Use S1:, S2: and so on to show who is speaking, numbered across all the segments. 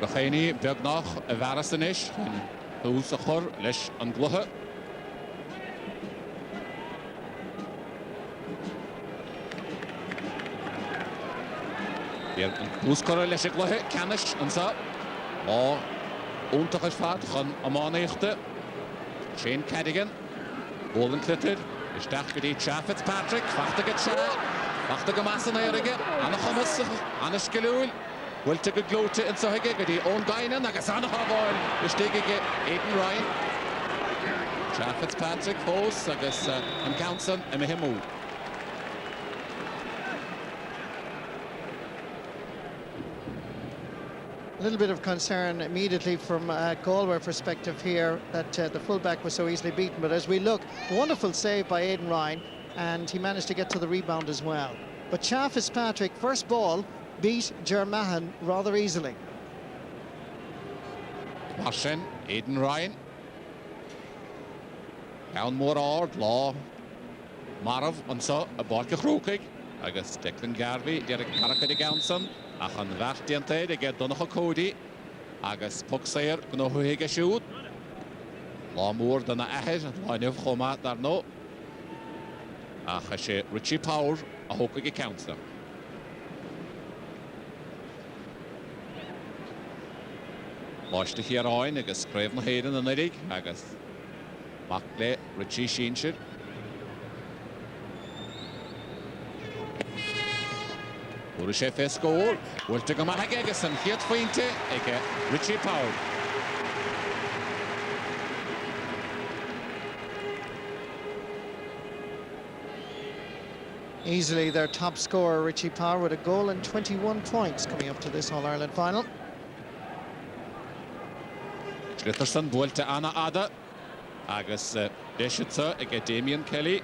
S1: Kilkenny beag nach a bhearastan is in hús a chur leis an glutha. Beag an hús chur leis a glutha canis an sa. Lá úntach is fad chun amánaíochta. Shane Cadigan. Bólan clitir. Isteach go dtí Cha Fitzpatrick. Fachta go Cha. Fachta go Massan éirige. Anna chumas. Anna sciúil. Bhfuilte go glóte in soige go dtí ón gainan agus anna chábháil. Isteige go Aidan Ryan. Cha Fitzpatrick fós agus an Counson I himú.
S2: A little bit of concern immediately from a Galway perspective here that the fullback was so easily beaten. But as we look, wonderful save by Aidan Ryan, and he managed to get to the rebound as well. But Cha Fitzpatrick, first ball, beat Germahan rather easily.
S1: Marsin, Aidan Ryan. Down more ard, Law. Marav, and so a Balka Krokig. Agus Declan Garvey, Derek Caracadi Ganson. Ach an bheartdianta de get Donnacha Cody agus Puxair gno huige siúd. Lá mór dana ahir láineh chomá dar nó. Ach a sé Richie Power a hócaige Counson. Láiste hiaráin agus scréibh na héireann an irig agus mac le Richie Sheenshire. Úr sé fé scór, bhfuilte go maithe agus an chiad faointe ag Richie Power.
S2: Easily their top scorer, Richie Power, with a goal and 21 points coming up to this All-Ireland final.
S1: Tritterson bhfuilte Anna Ada agus deisitsa ag Damien Kelly.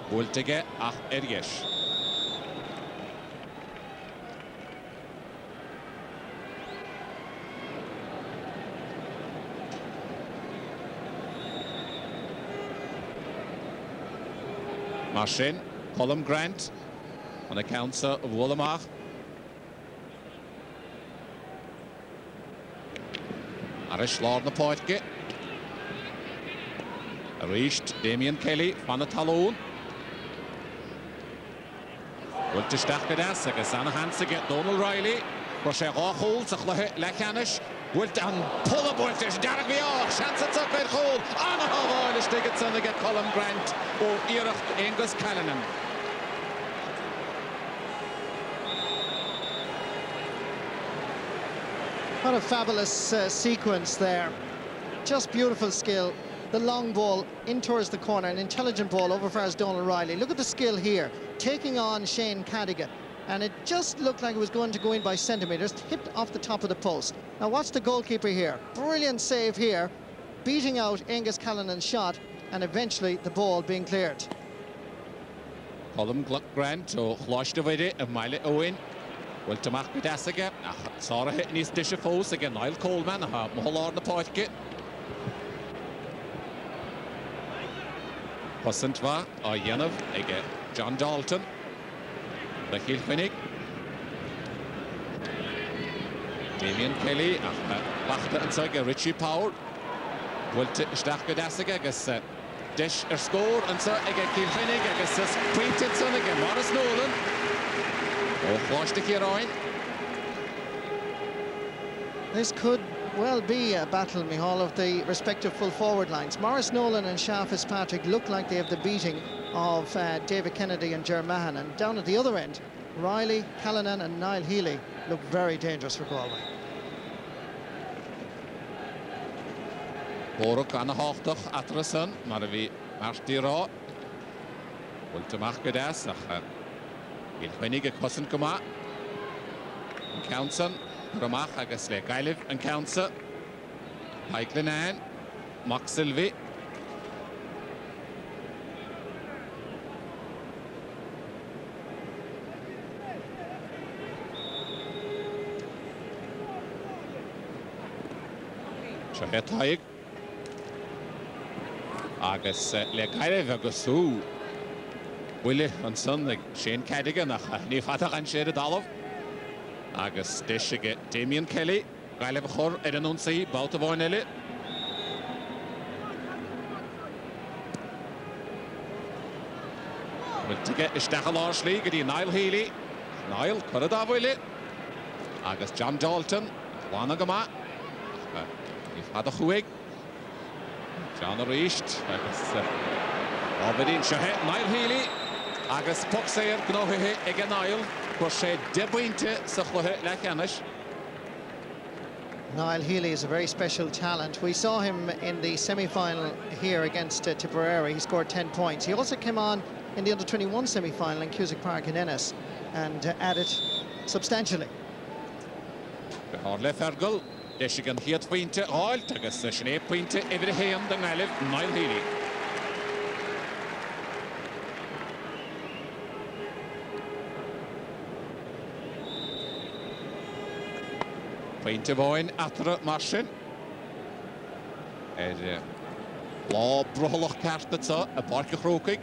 S1: Bhfuilte ge ach ergeis. Marsin, Colm Grant on account of Wollamach. Arish Lord na Poitke. Reached Damien Kelly, Fanna Talon. Will to Stachkadas, agus Anna Hansa get Donald Riley. Roche Rochol, Sachle Lechanish. Will down pull the ball, Derek Vior, chance at Zucker Hole. Anna Hall is taken to get Colm Grant or Iracht Angus Callanan.
S2: What a fabulous sequence there. Just beautiful skill. The long ball in towards the corner, an intelligent ball over far as Donald Riley. Look at the skill here, taking on Shane Cadigan. And it just looked like it was going to go in by centimetres, tipped off the top of the post. Now watch the goalkeeper here. Brilliant save here, beating out Angus Callanan's shot, and eventually the ball being cleared.
S1: Colm Grant o chláiste of Mile Owen. Well, to mark with Essaga, Sarah hitting his dish of foes again. Niall Coleman, Moholar na Poitke. Hosentva, Yenov, again, John Dalton. The Kilkenny. Damien Kelly, Bachta and Saga, Richie Power. Well, to Stachka Dassiga, agus Dish score, and so again Kilkenny, agus pointed son again, Morris Nolan. Oh, flash the Kieroin.
S2: This could well be a battle, Michal, of the respective full forward lines. Morris Nolan and Cha Fitzpatrick look like they have the beating of David Kennedy and Germahan, and down at the other end, Riley, Callanan and Niall Healy look very dangerous for Galway.
S1: Boruk an háchtach atrasan, mar bhí martí rá. Bhfuilte amach go deas ach Kilkenny go cosan go maith. An Counson, Ramach agus le Gailibh an Counsa. Paiglin Ann, Mac Sylvie. Shahetaig. Agus le Gailibh agus Willie an son like Shane Cadigan ach ní fatach an séad Dalmh. Agus deis get Damien Kelly Galway chur an unsaí báta bháin eile. Wiltige isteach láslí go dtí Niall Healy. Niall chur a dábhaile. Agus John Dalton bhána go maith. Ní fad a chuig. John a ríist agus ábhidín sethe Niall Healy. Agus puck séir gnóthaithe ag an Niall. Chuir sé 10 pointe sa chluthe le cheannis.
S2: Niall Healy is a very special talent. We saw him in the semi-final here against Tipperary. He scored 10 points. He also came on in the under-21 semi-final in Cusack Park in Ennis and added substantially.
S1: Harle Fergal, Michigan hiad pointe áil, agus sné pointe idir héan den Galway Niall Healy. Pointe bháin atra mar sin. Lá brothallach carta tá a barca chrócaig.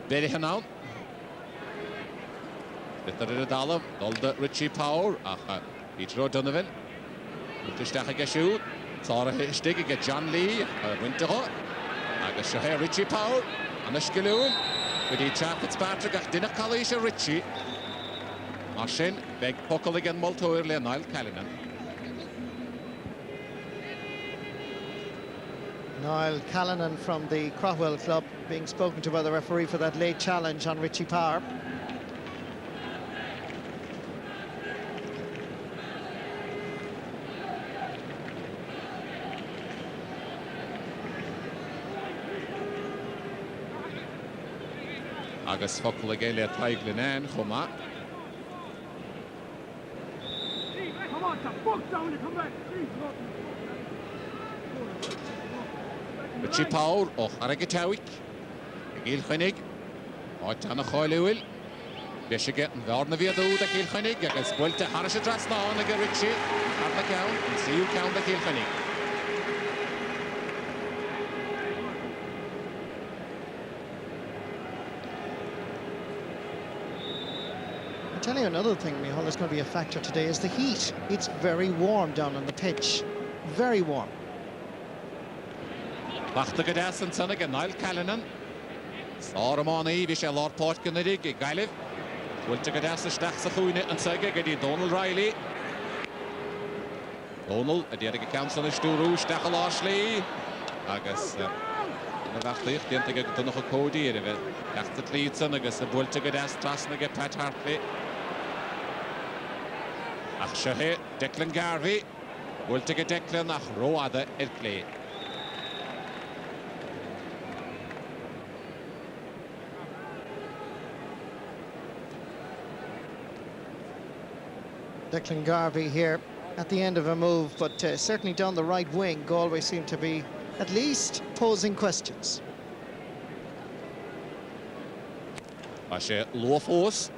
S1: Beidir hanán. Bitar ar a dalamh, dul Richie Power ach Peter O'Donovan. Isteach a gisiú, tára istigh go John Lee a winteá. Agus seo Richie Power an isciúil go dtí Chap Fitzpatrick ach duine chalí Richie. Mar sin beag pocail ag an moltóir le Niall Callanan.
S2: Niall Callanan from the Craughwell club being spoken to by the referee for that late challenge on Richie Power.
S1: Agus focail ag le taiglinán chumá. Richie Power och Arag Tawick. Kilkenny. Áitana cháiliúil. Beisige an bharna bhíadú a Kilkenny agus builte Harris dras ná ag Richie. Harna ceann an síú ceann a Kilkenny.
S2: I'll tell you another thing, Micheál, is going to be a factor today is the heat. It's very warm down on the pitch. Very warm.
S1: Bachta go deas an sanna go Niall Callanan. Sáramánaí bhí sé lárpáit gannadig i Galway. Bhfuilte go deas isteach sa chúine an saige go dtí Donald Riley. Donald a dhéad go ceann san istúrú isteach a láslí. Agus na bheachtaíocht déanta go dúnach a códaí ar a bheith leachta tlíd san agus a bhfuilte go deas trasna go Pat Hartley. Ach seo Declan Garvey. Bhfuilte go Declan ach róada ar clé.
S2: Declan Garvey here at the end of a move, but certainly down the right wing, Galway seem to be at least posing questions.
S1: A sé luafós.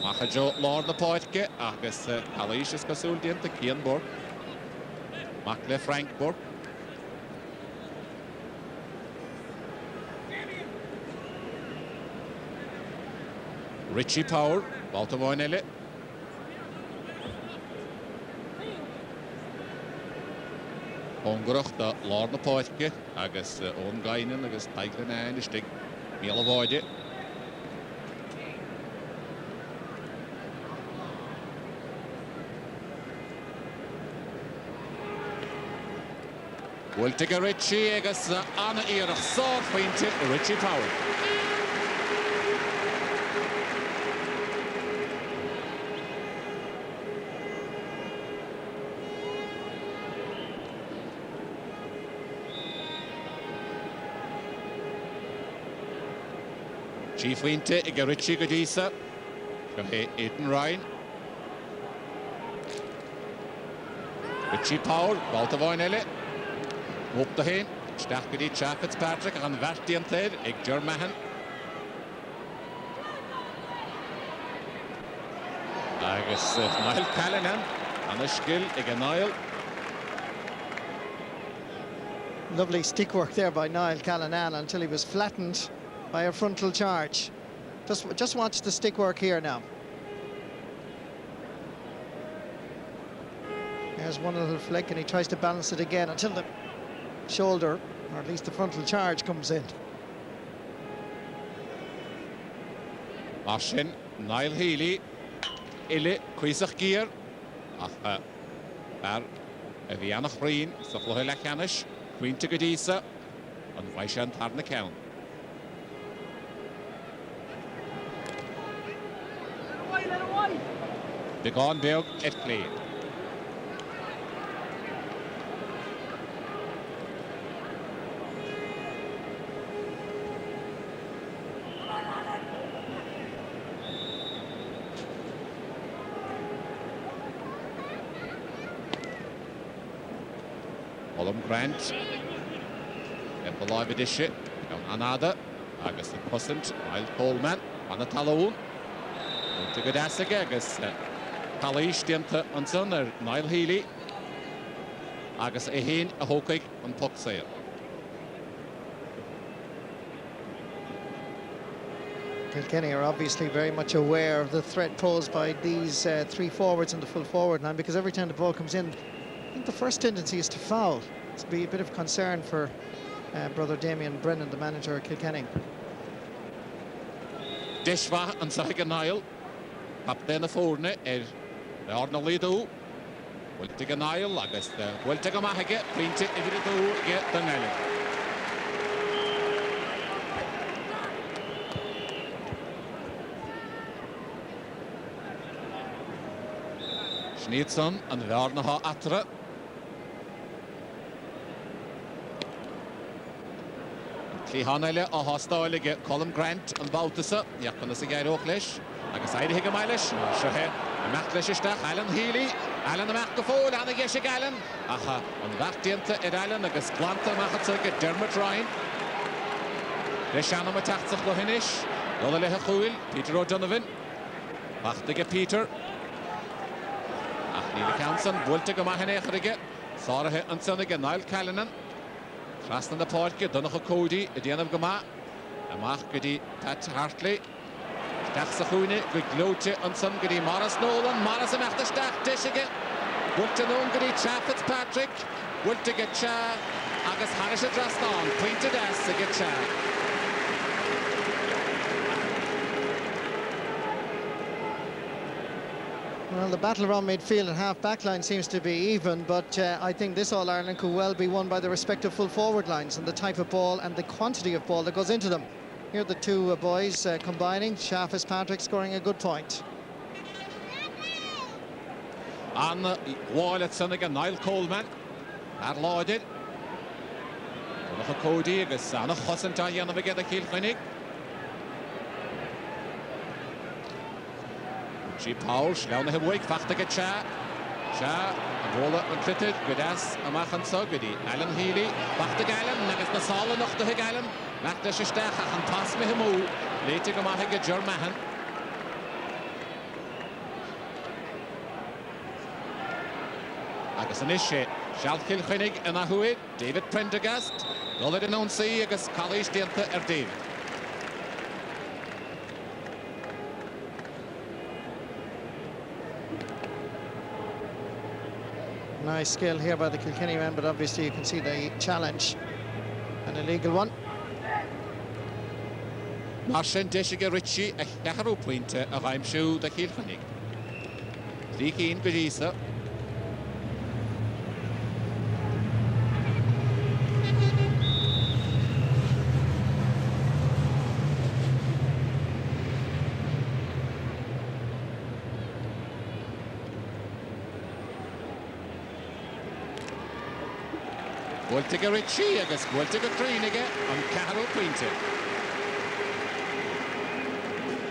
S1: Macha jo Lord na páitce agus Calís is cosúil dianta Cian Borg. Mac le Frank Borg. Richie Power, báta bháin eile. Hongarach da Lord na páitce agus ón gainan agus taiglinán istig míle bháide. Bhfuilte go Richie agus anna íarach sáir faointe Richie Power. Chief Winte ag Richie go dísa. Go hé Aidan Ryan. Richie Power, báta bháin eile. Op de heen, isteach go dtí Chap Fitzpatrick an bhartaí an tléir ag Germahan. Agus Niall Callanan an iscill ag an Niall.
S2: Lovely stick work there by Niall Callanan until he was flattened by a frontal charge. Just watch the stick work here now. There's one little flick, and he tries to balance it again until the shoulder, or at least the frontal charge, comes in.
S1: Marsin, Niall Healy, Ille, Cuisach Gear, Ach, Bar, Vianach Breen, Saflohilla Canish, Queen to Gadisa, and Vaishan Tarna Count. The Gonberg at play. Colm Grant en beláib diise an anada agus an cosint Niall Coleman an a talún to go deasige agus talís dianta an son Niall Healy agus é héin a hócaig an puck saoil.
S2: Kilkenny are obviously very much aware of the threat posed by these three forwards in the full forward line, because every time the ball comes in, I think the first tendency is to foul. It's be a bit of concern for brother Damien Brennan, the manager of Kilkenny.
S1: Dishva an saige Niall, captain a fórne the Arnold Lido, Wiltig Niall agus Wiltig Mahage, Quinte Ivrido get the Nelly. Schneidson and Varnaha Atra. Clehanele a hostáilige Colm Grant an Bautasa, Japan is a gair Oaklish, agus Eide Higamilish, Shahe, a Macklishista, Alan Healy, Alan the Macafol, Anna Geshig Allen, Aha, on that Dinta at Allen, agus Glanta Machatzuk, Dermot Ryan, Reshana Matatzach Lohinish, Lola Lehachuil, Peter O'Donovan, Bachtige Peter, Neil Counson, Wultig Mahanechrige, Sarah and Sonnigan, Niall Callanan. Trastan the park, Donacha Cody, at the end of Gama, a Machgadi Pat Hartley, Taxahuni, good Gloche, and some Gadi Morris Nolan, Morris and after Stack, Tishigan, Wultanon Gadi Cha Fitzpatrick, Wultiga Cha, Agus Hanish Trastan, pointed as to get Cha.
S2: Well, the battle around midfield and half-back line seems to be even, but I think this All-Ireland could well be won by the respective full forward lines and the type of ball and the quantity of ball that goes into them. Here are the two boys combining. Sha Fitzpatrick scoring a good point.
S1: On the wall at Sonnigan, Niall Coleman. That lauded. Cody, agus Anna Hossanta, Yanavigeda Kilkenny. She Pauls, down the Hibwig, Fachtige Cha, and Rolla and Clitted, Gudas, Amachan Sogudi, Alan Healy, Fachtige Allen, Nagas Nasala, noch the Hig Allen, Nachta Shistach, and Pass me Himu, later Gamahiga Germahan. Agus an Ishe, Shall Kilkenny and Ahuid, David Prendergast, Nola de Nonsi, Agus College Delta David.
S2: Nice skill here by the Kilkenny men, but obviously you can see the challenge. An illegal one.
S1: Marsin Deshiga Ritchie, a Yaharo pointer of I'm sure the Kilkenny. Leaking Bedisa. Gwiltiga Ritchie agus Gwiltiga Greenige and Carol Quinton.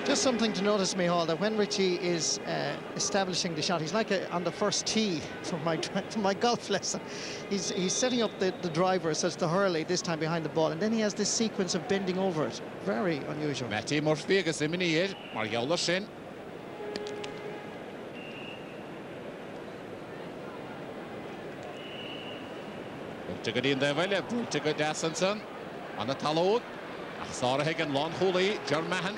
S2: Just something to notice, Micheál, that when Ritchie is establishing the shot, he's like on the first tee from my golf lesson. He's setting up the driver, such the Hurley, this time behind the ball, and then he has this sequence of bending over it. Very unusual.
S1: Matty Murphy agus Imini Mariola Shin. Gwiltiga Deville, Gwiltiga Dassenson, on the Talod, Sarah Higgin, Lon Hooley, Germahan.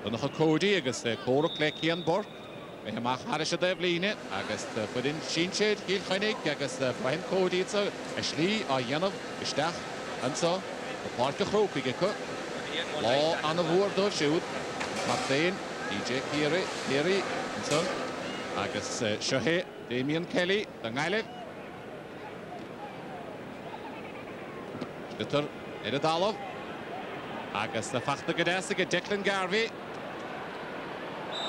S1: Donach Cody agus Cora Clecky and Burke, Mach Harisha Devline, August within Shinshade, Kilkenny, August Brian Cody, so a Shlee or Yanov, a Stach, and so the park of Rope, Law on the word of shoot, Martin, DJ Kiri, and so August Shahe, Damien Kelly, the Nile. Schutter, Edadalov, August the Fachta Gadesic, Declan Garvey.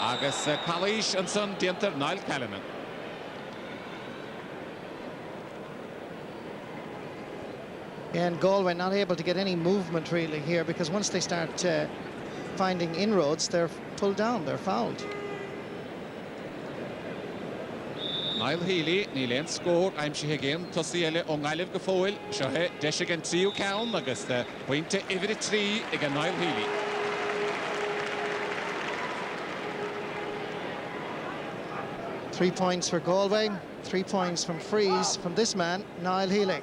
S1: Agus Kalish and son Dinter Niall Callanan.
S2: And Galway not able to get any movement really here, because once they start finding inroads, they're pulled down, they're fouled.
S1: Niall Healy, Nilen score, I'm she again, Tossiele on Niall Gafoil, Shahe, Desh again Trio Cown, August Pointe every tree again Niall Healy.
S2: Three points for Galway, 3 points from frees from this man, Niall Healy.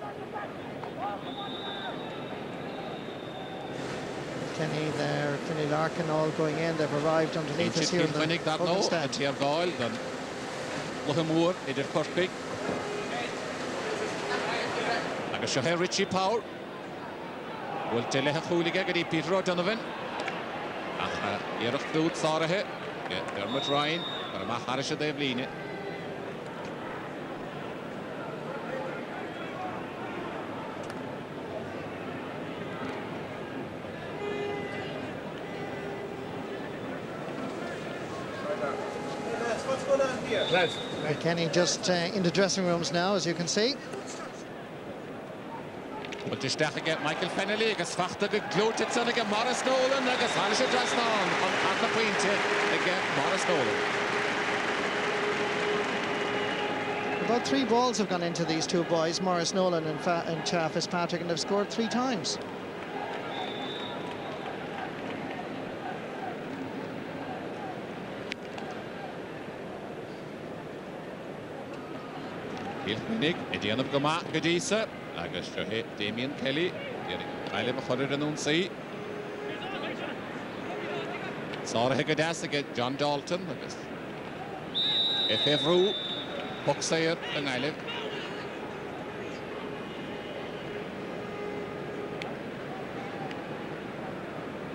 S2: Kenny there, Finney Larkin all going in, they've arrived underneath us here in the open stand.
S1: Here Gael, then Lohamur, Edith Kirkby. Agus Shahe Richie Power. Will tell her Hooliga, get Peter O'Donovan. Yerach Food Sarahe, Dermot Ryan, or a Maharisha Devline.
S2: Kenny just in the dressing rooms now, as you can see.
S1: But the Stach again, Michael Fennelly, agus Fachta gloated son again, Morris Nolan, agus Halisha Draston on the point again, Morris Nolan.
S2: About 3 balls have gone into these two boys, Morris Nolan and Cha Fitzpatrick, and they've scored 3 times.
S1: Kilkenny, Edian of Goma, Gadisa, Agus Shahe, Damien Kelly, Eile Machorid and Unsi. Sarah Hagadas again, John Dalton, Agus F.F. Rue, Pucksayer, and Eile.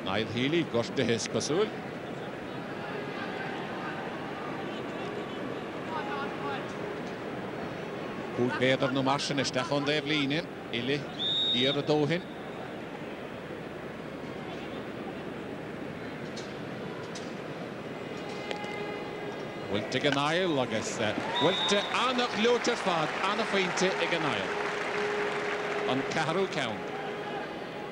S1: Niall Healy, gosh to his Pasul. Goed beter no marschen is dat gewoon de Eveline. Ille hier de dohin. Wilt te Niall agus wilt te anach loter fad anach feinte Niall. On Caharu Cown.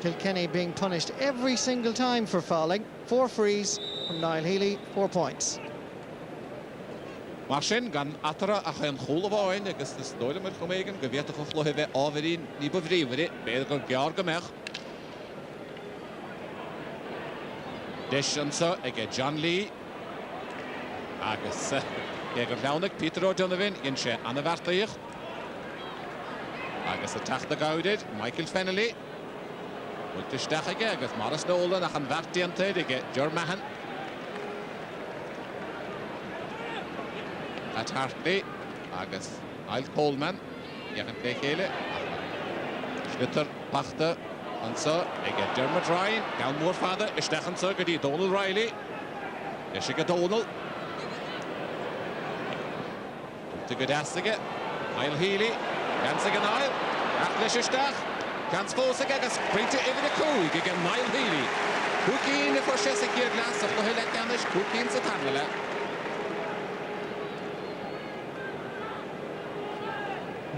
S2: Kilkenny being punished every single time for fouling. 4 frees from Niall Healy, 4 points.
S1: Marsin gan atara a chan chol of oin agus the stoile met Gomegen geweet of vlohe we averin ni bevriwere beter go jaar gemech. Deshansa ag John Lee agus ag Launik Peter O'Donovan in she anavartaich agus a tachta gauded Michael Fennelly wil te stachige agus Morris Nolan a chan vartiante ag Germahan. At Hartley, agus Niall Coleman, Jagan Pekele, Schlitter, Pachter, and so, again, Dermot Ryan, down more father, Stechen Surgedy, Donald Riley, Eshiga Donald, to Gadasige, Niall Healy, Gansiga Niall, Atlish Stach, Gans Fosig, Sprinter Evan a Cool, again, Niall Healy, Cookie in the first Shesik glass of the Hillet Cookie in Satanala.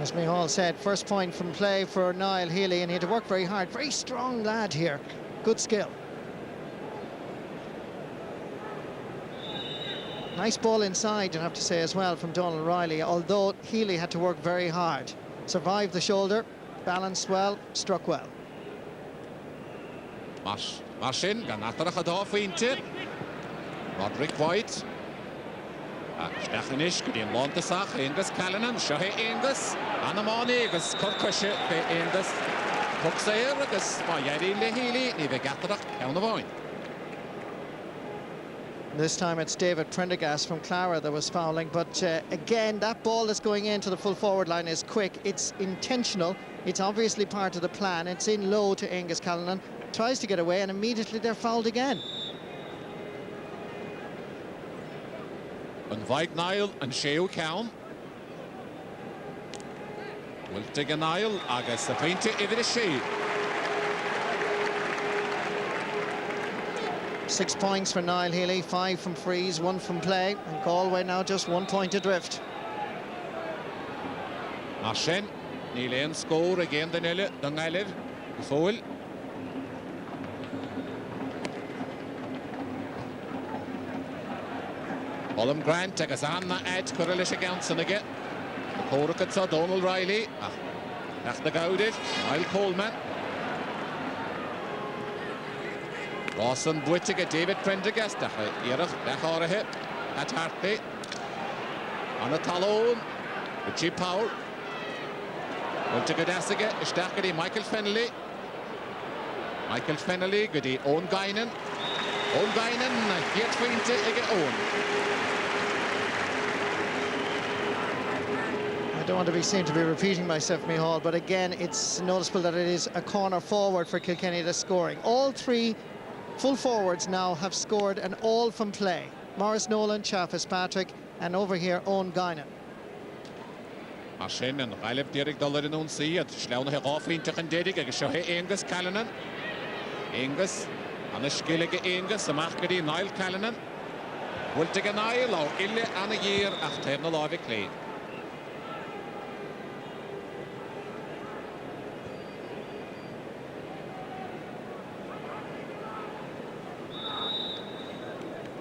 S2: As Mihal said, first point from play for Niall Healy, and he had to work very hard. Very strong lad here. Good skill. Nice ball inside, you'll have to say as well, from Donald Riley, although Healy had to work very hard. Survived the shoulder, balanced well, struck well.
S1: Marsin, gan atarach a da feinte. Roderick White. Stachanish, good in Lontasach, Angus Callanan, Shahe Angus, Anamani, Angus Kirkishe, Angus, Pucksayer, Angus, Mayari Lehili, Nive Gatarach, Count of Oin.
S2: This time it's David Prendergast from Clara that was fouling, but again, that ball that's going into the full forward line is quick. It's intentional. It's obviously part of the plan. It's in low to Angus Callanan, tries to get away, and immediately they're fouled again.
S1: An Vaig Niall and Sheo Cowan. Wiltig Niall, agus a painte idir a Shea.
S2: 6 points for Niall Healy, 5 from frees, 1 from play, and Galway now just 1 point adrift.
S1: Ashen, Nilen score again the Nailer, the foul. Colm Grant agus Anna Ed Correlish against again. The Coracatsa, Donald Riley, nach the Gaudiv, Niall Coleman. Rawson Bwittig, David Prendergast, Erich, Becharehe, at Hartley, Anna Talon, Richie Power, Bwittig Dasiga, Istakadi, Michael Fennelly, Goody, Owen Guinan, yet 20 again, Owen.
S2: I don't want to be seen to be repeating myself, Micheál, but again, it's noticeable that it is a corner forward for Kilkenny that's scoring. All 3 full forwards now have scored, and all from play. Maurice Nolan, Chaff Fitzpatrick, and over here, Owen Guinan.
S1: Ashen and Galib Derek Dollar in on sea at Schlauna Herafinch and Derek, I show Angus Callanan. Angus, and a skillige Angus, a Markady, Niall Callanan. Will take a Niall, or Ille and a year after the Lava Clay.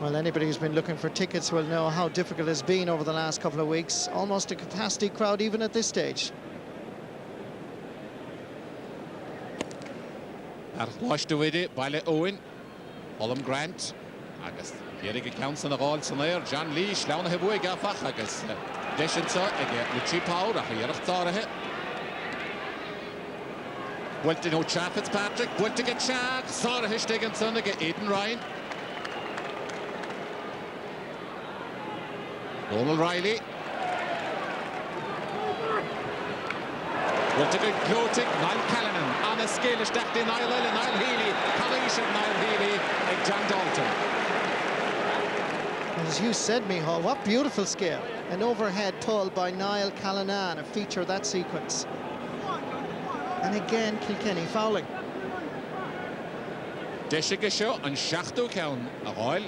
S2: Well, anybody who's been looking for tickets will know how difficult it's been over the last couple of weeks. Almost a capacity crowd even at this stage.
S1: Washed away by Owen, Colm Grant, Agus, Eric Counts and the Rolls on there, John Lee, Schlauna Hebue Gafach, Agus, Deshinsa, again, Richie Power, Erich Tharahe. Wilton O. Chaff Fitzpatrick, Wilton get Shag, Sarah Hishtiganson, again, Aidan Ryan. Donald Riley. Will take a Glotic, Niall Callanan, on a scale of Niall Healy, Collish of Niall Healy, and John Dalton.
S2: As you said, Micheál, what beautiful skill. An overhead pull by Niall Callanan, a feature of that sequence. And again, Kilkenny fouling.
S1: Deshigasho and Shachto Cowan, a royal.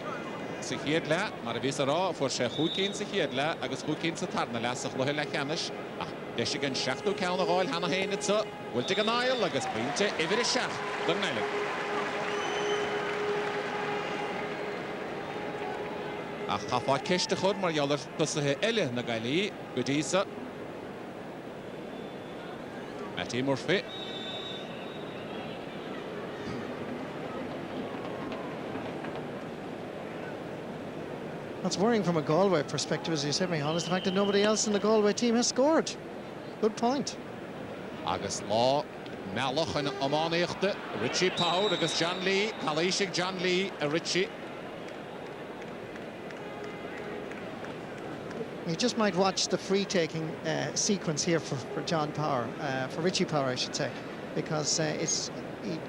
S1: Sig héad le, mar a bhís ará for sé chúcén sa héad le, agus chúcén sa tarna le sa chluithe le cheannis. Deis gan 7 ceann a gáil hana héine sa, bhfuilte an Niall agus pointe idir a 7 don Niall. Ach chafa ceiste chud mar jalar tusathe eile na Gailí, go dtí sa. Matty Murphy.
S2: What's worrying from a Galway perspective, as you said, Micheál, is the fact that nobody else in the Galway team has scored. Good point.
S1: Agus Law, Melach and Amanichte, Richie Power, agus John Lee, Kalishik John Lee, Richie.
S2: You just might watch the free-taking sequence here for John Power, for Richie Power, I should say, because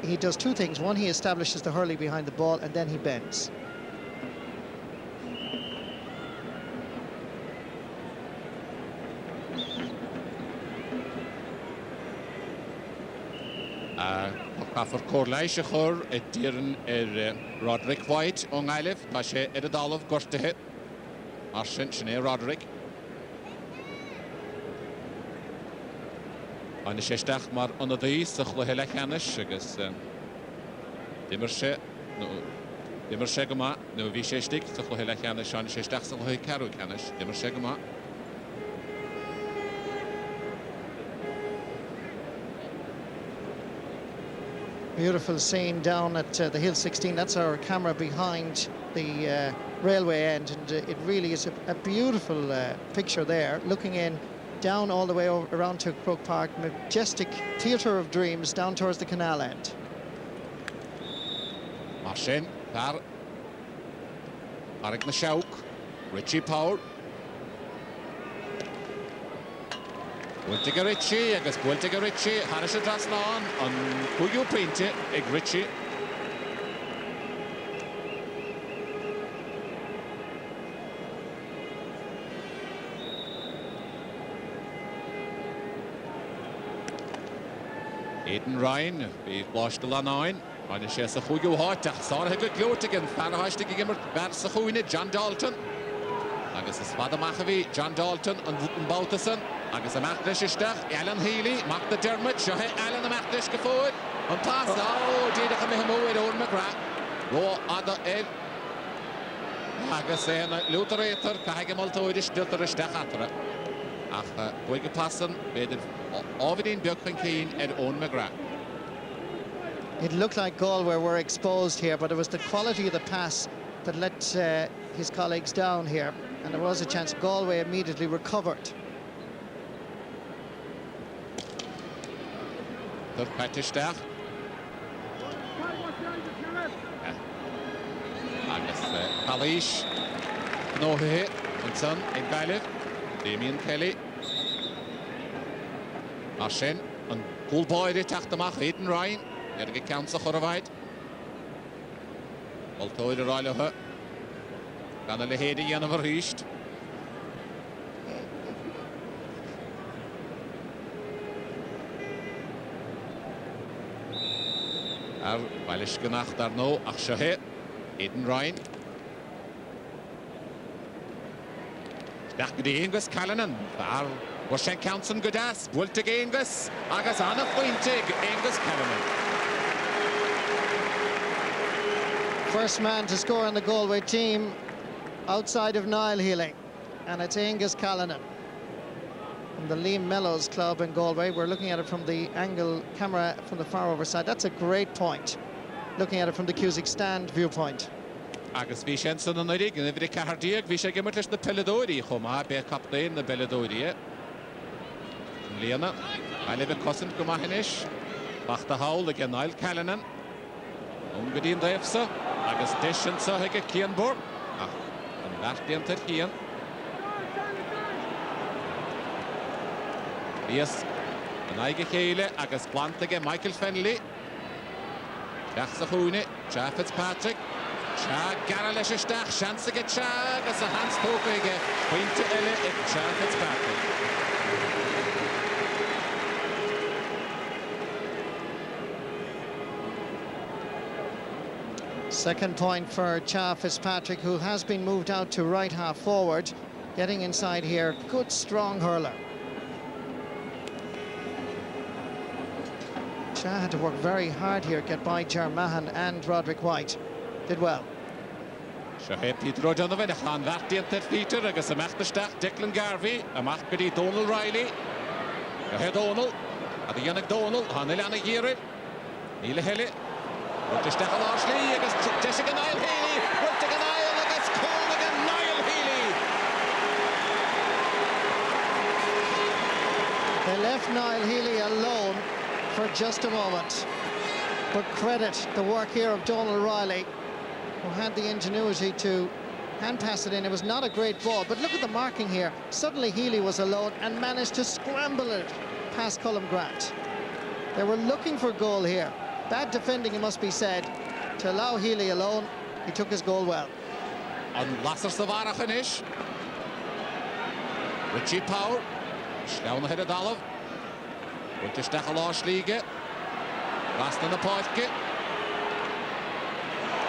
S2: he does 2 things. One, he establishes the hurley behind the ball, and then he bends.
S1: For Corlaisha Chur, it Diran Roderick White, on Ilif, Pashe Edadolov, Gorstehe, Arshin, Shane Roderick. On the Shestach Mar on the East, the Hela Canish, I guess. Dimmershe, no, Dimmershegama, no Vishestik, the Hela Canish, on Shestach, the Hikaru Canish, Dimmershegama.
S2: Beautiful scene down at the Hill 16. That's our camera behind the railway end, and it really is a beautiful picture there, looking in down all the way around to Croke Park, majestic theatre of dreams down towards the canal end.
S1: Marchen, daar. Arag na Shauk, Richie Power. Bultiga Richie, agus Bultiga Richie, Harris dras na an Hugo Pinte, ag Richie. Aidan Ryan, be blástal an áin. Aine sé sa chuú háteach, sáthe go glótegan, fanhaiste gimmert ver sa chuine John Dalton. Agus is fada machahí John Dalton an Wooten Bautasan. Agus amach leis isteach, Alan Healy, Mac the Dermot, Sehe Alan amach leis go fóid. An tas, díadach a mihimóid o'r magra. Ro ada Agus na lútarétar, caige maltóid is diltar isteach atra. Ach, buige pasan, beidir ávidín beagchan cín own magra.
S2: It looked like Galway were exposed here, but it was the quality of the pass that let his colleagues down here. And there was a chance Galway immediately recovered.
S1: They're Patisteach. Agus Kalish, Nohe, and son in Galway, Damien Kelly. Arshen, and Goulboy, they tacht Aidan Ryan. Get counts a choravaid. Altoid a roilehe. Gan a lehedi yan of a richt. Bailish genacht daar no ach Shahe. Aidan Ryan. Stach de Engus Callanan. Daar was Shen Counson Godas. Bultig Engus. Agus Anna Pointig Engus Callanan.
S2: First man to score on the Galway team outside of Niall Healy, and it's Angus Callanan from the Liam Mellows club in Galway. We're looking at it from the angle camera from the far over side. That's a great point, looking at it from the Cusick stand viewpoint.
S1: Agus bhí Shenson an oidig, and every cardiac, bhí sé gimmert leis na Pelladori, chomá, be captain na Pelladori. Liana, I live in Cossin Gumahinish, Bachta Howl again Niall Callanan, Ungadin Devsa. Agus Dishan sa hige Kianborg. An Lartianter Kian. Yes, an Aige Chéile agus Plantage Michael Fennelly. Teach sa Chúine, Cha Fitzpatrick. Cha Gara leis isteach, Seansige Cha agus a Hans Tócaige. Pointe eile ag Cha Fitzpatrick.
S2: Second point for Cha Fitzpatrick, who has been moved out to right half forward. Getting inside here, good strong hurler. Cha had to work very hard here, get by Germahan and Roderick White. Did well.
S1: Shahe Peter O'Donovan, a chan vartiant Peter, agus a mechtesteach Declan Garvey, a machgadi Donald Riley. Shahe Donald, a the Yannick Donald, han Ilana Girid, Neil Hilly. Bultisteach an Ashley, agus Jessica Niall Healy, Bultiga Niall, agus Colnigan Niall Healy.
S2: They left Niall Healy alone for just a moment. But credit the work here of Donald Riley, who had the ingenuity to hand pass it in. It was not a great ball, but look at the marking here. Suddenly Healy was alone and managed to scramble it past Colm Grant. They were looking for goal here. Bad defending, it must be said, to allow Healy alone. He took his goal well.
S1: On Lasser Savara finish. Richie Power. Down ahead of Dolov. Bultisteach an Ashley. Last in the Poitke.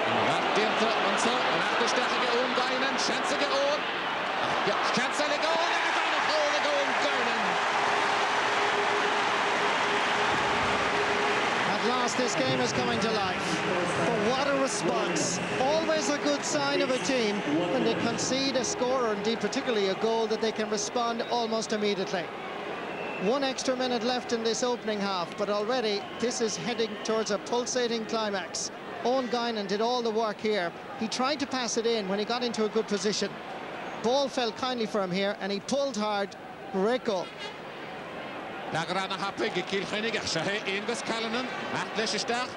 S1: And that Dinta and so, and after Stechaga own Guinan, Shansiga own. Shansiga own, and it's on a hole to go in Guinan.
S2: At last, this game is coming to life. But what a response. Always a good sign of a team when they concede a score, or indeed particularly a goal, that they can respond almost immediately. One extra minute left in this opening half, but already this is heading towards a pulsating climax. Owen Guinan did all the work here. He tried to pass it in when he got into a good position. Ball fell kindly for him here, and he pulled hard. Great goal.
S1: Dagrana happy, Kilkenny, Shahe Angus Callanan, Atlesh Stach,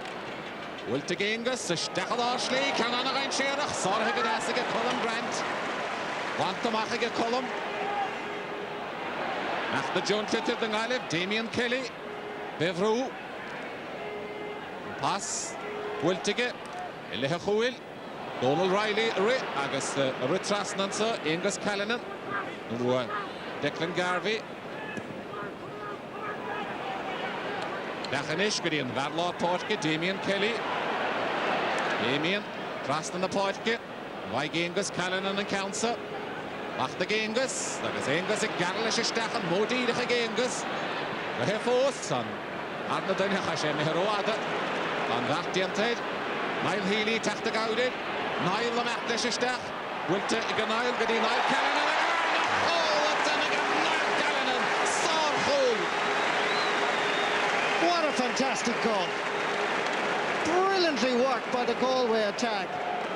S1: Wiltig Angus, Stachel Ashley, Canana Reincherach, Sarah Gadasiga, Colin Grant. Wantamach ag column. Nach the John Clitter the Galway, Damien Kelly. Bevru. Pass. Wiltige. Elehe Chwyl. Donald Riley. Agus Ritrasnansa. Angus Callanan. Declan Garvey. Dachanish Gideon. Vadlaw Portke. Damien Kelly. Damien. Trastan the Portke. Why Angus Callanan and Council. Ach the Gengus. That is Angus a Garlish Stachen. Modi the Gengus. The Hefos son. Arna Dunha Hashem Heroada. On that Dianted. Niall Healy tacht the Gaudid. Niall the Matlish Stach. Will take a Niall Gadi Niall Callanan. Oh, what's an again? Niall Callanan. Sarhul.
S2: What a fantastic goal. Brilliantly worked by the Galway attack.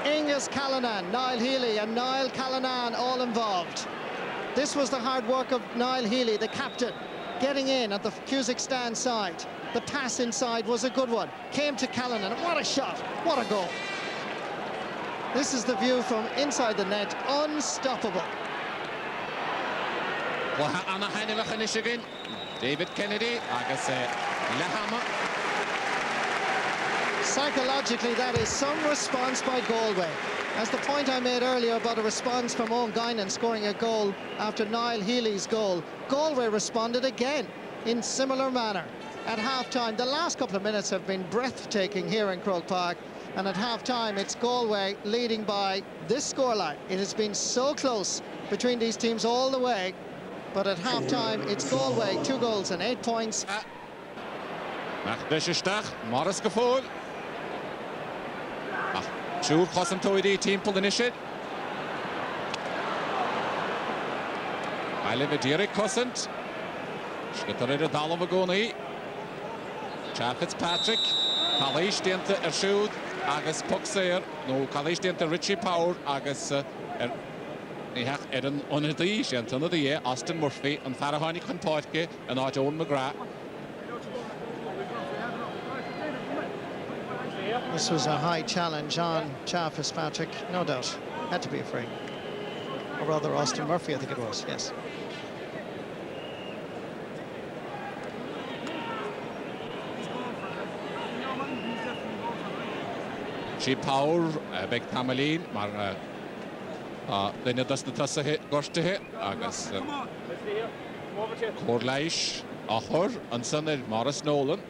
S2: Angus Callanan, Niall Healy and Niall Callanan all involved. This was the hard work of Niall Healy, the captain, getting in at the Cusack stand side. The pass inside was a good one. Came to Callanan. What a shot. What a goal. This is the view from inside the net. Unstoppable.
S1: David Kennedy, Lahama.
S2: Psychologically, that is some response by Galway. As the point I made earlier about a response from Owen Guinan scoring a goal after Niall Healy's goal, Galway responded again in similar manner. At half-time, the last couple of minutes have been breathtaking here in Croke Park, and at half-time, it's Galway leading by this scoreline. It has been so close between these teams all the way, but at half-time, it's Galway, 2 goals and 8 points.
S1: Morris Gaffol. Siŵr chos yn tywyd I tîm Pwlynishid. Ailif y Dierig cosant. Sgytarid y ddal o goni. Chad Fitzpatrick. Calais dianta siwd agus Puck Sayer. No, Calais dianta Richie Power agus Ihach yn unyddi siant unyddi Austin Murphy yn Farahani Cynpoetge yn Owen McGrath.
S2: This was a high challenge on Chad Fitzpatrick, no doubt. Had to be afraid. Or rather, Austin Murphy, I think it was, yes.
S1: She Power, Beg Tamalin, maar then it does the Tassa hit, Gorsta hit, Agus. Corlaish, Ahor, and Sunday Morris Nolan.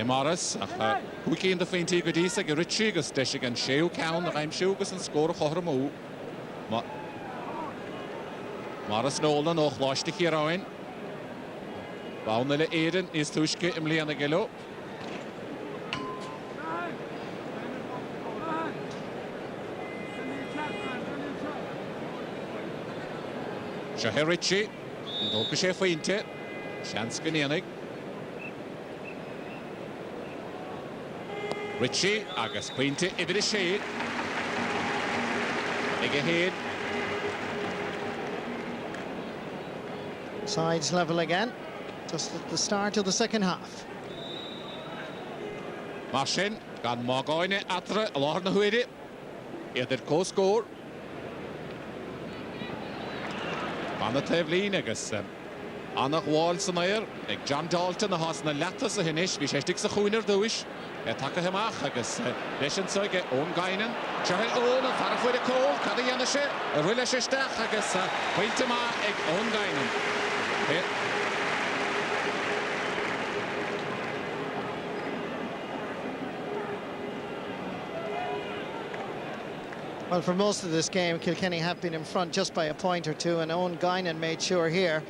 S1: Morris, Wiki in the Fainty Godisa, Richie, Gusteshig and Sheo Cown, the Rime Shugas and score of Horamo. Morris Nolan, och lost the heroine. Baunele Eden is Tushke, Emiliana Gelo. Shahir Richie, Dokashe Fainte, Shanskin Richie, agus Quinte, Ibid Shade. Big ahead.
S2: Sides level again, just at the start of the second half.
S1: Marshin, gan Mogoine Atra, Lorna Huidi. Either co-score. Anna Tevlin, agus Anna Walson here, John Dalton, the Hasna Latas, a Hinish, Vishestic Sahuner Duish. Taka himach agus leishan soige Owen Guinan. Chahil Owen and Farafwy the Cole, Caddy Yanishe, a Rilesh Stach agus Wiltima ag Owen Guinan.
S2: Well, for most of this game, Kilkenny have been in front just by a point or two, and Owen Guinan made sure here,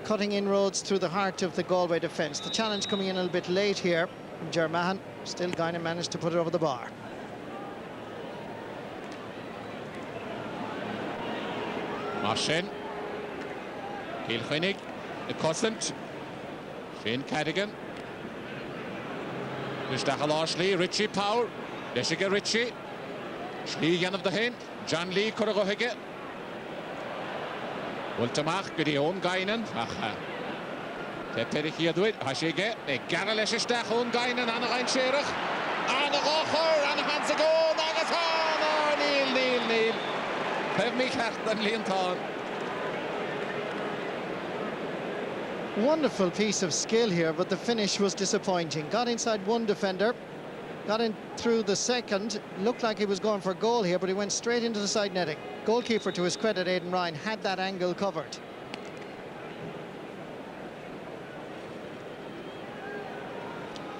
S2: cutting inroads through the heart of the Galway defence. The challenge coming in a little bit late here from Germahan. Still, Guinan managed to put it over the bar.
S1: Marshin. Kilkenny. The Cosant. Shane Cadigan. Nishtachal Ashley. Richie Power. Leshiga Richie. Shlee Yan of the Hen. John Lee Kuragohige. Ultimach. Gudi Owen Guinan. Teperi hier doet, Hashige, Garrelesje stach Owen Guinan aan de Rijnscherig. Aan the rocher and hands ago Nagaton Neil have me Carton Linton.
S2: Wonderful piece of skill here, but the finish was disappointing. Got inside one defender, got in through the second, looked like he was going for a goal here, but he went straight into the side netting. Goalkeeper, to his credit, Aidan Ryan, had that angle covered.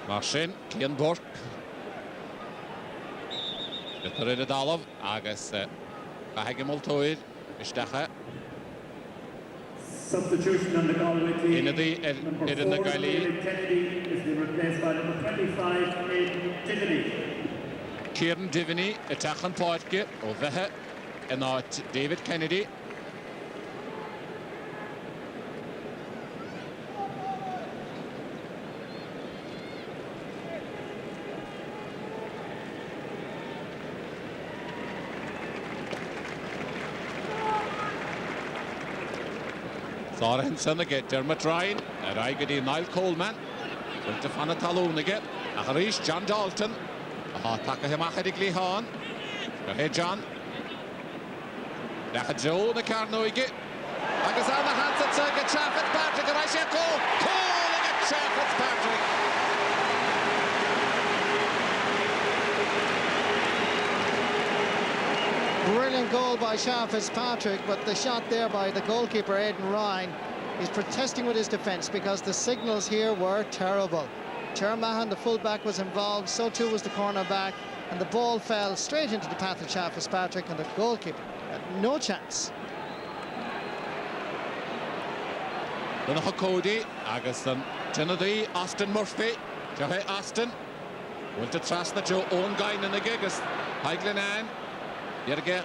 S1: Marcin, Cian Burke. Gyda'r un y dalaf, agos Bahag Multoid, Ishtacha.
S3: Substitution on the Galway team.
S1: Number 4,
S3: David Kennedy, is being replaced by number 25, Aidan Tierney.
S1: Kieran Diviny, Itachan Poitke, o Vehe, and David Kennedy. Henson again, Dermot Ryan, Raigadi Niall Coleman, Wilta Fana Talon again, Acharish John Dalton, Taka Hemachadigli Han, Ahead John, Dacha Joe, the Carnoige, Agazana Hansen, Sergei Chaffetz Patrick, and I say calling it Chaffetz Patrick.
S2: Brilliant goal by Sean Fitzpatrick, but the shot there by the goalkeeper, Aidan Ryan, is protesting with his defence because the signals here were terrible. Ger Mahan, the fullback, was involved, so too was the cornerback, and the ball fell straight into the path of Sean Fitzpatrick, and the goalkeeper had no chance.
S1: Dunach Cody, Augustin, Timothy, Austin Murphy, Joe Austin, went to trust the Joe Owen Guy in the gigas, Highlanan. Yerge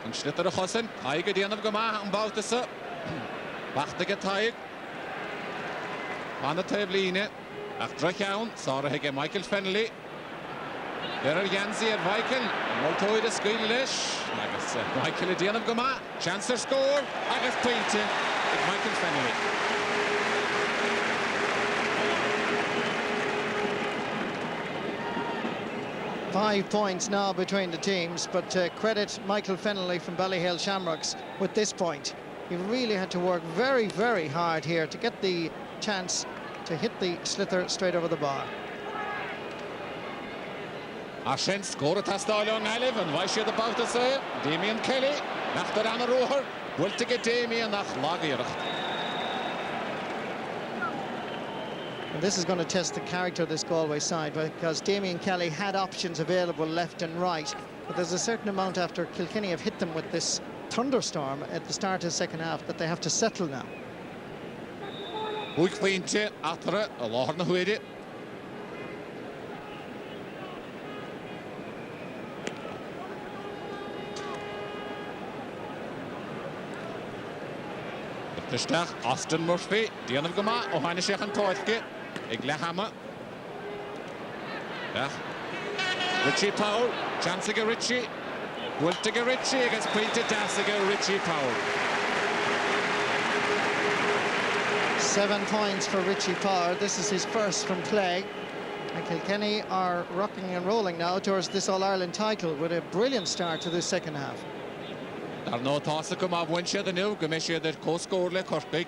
S1: and Schlitter Hossen, Tiger the end of Gama and Bautasa. Back to get tired. On the tabline, after Drachown, Sarah Hege Michael Fennelly. There are Yanzi and Michael, Multoid is Squealish. I guess Michael at the end of Gama, Chancellor score. I guess Painting, Michael Fennelly.
S2: Five points now between the teams, but credit Michael Fennelly from Ballyhale Shamrocks with this point. He really had to work very, very hard here to get the chance to hit the slither straight over the bar.
S1: Arshen scored a Tastalio on 11. Why should the bout to say? Damien Kelly, after Anna Roher, will to get Damien nach Lager.
S2: And this is going to test the character of this Galway side, because Damien Kelly had options available left and right, but there's a certain amount after Kilkenny have hit them with this thunderstorm at the start of the second half that they have to settle now.
S1: Búig faointe atara a láthar na huaide. Tisteach Austin Murphy, Déanamh Gama, ó haine seach an Poitke, ag Lehama. Richie Powell, Chansiga Richie, Wiltiga Richie against Peter Dassiga Richie Powell.
S2: 7 points for Richie Powell. This is his first from play. And Kilkenny are rocking and rolling now towards this All-Ireland title with a brilliant start to this second half.
S1: Dar no tása go má bhain siad aniu, go mé siad ar cóscóir le Corcaig.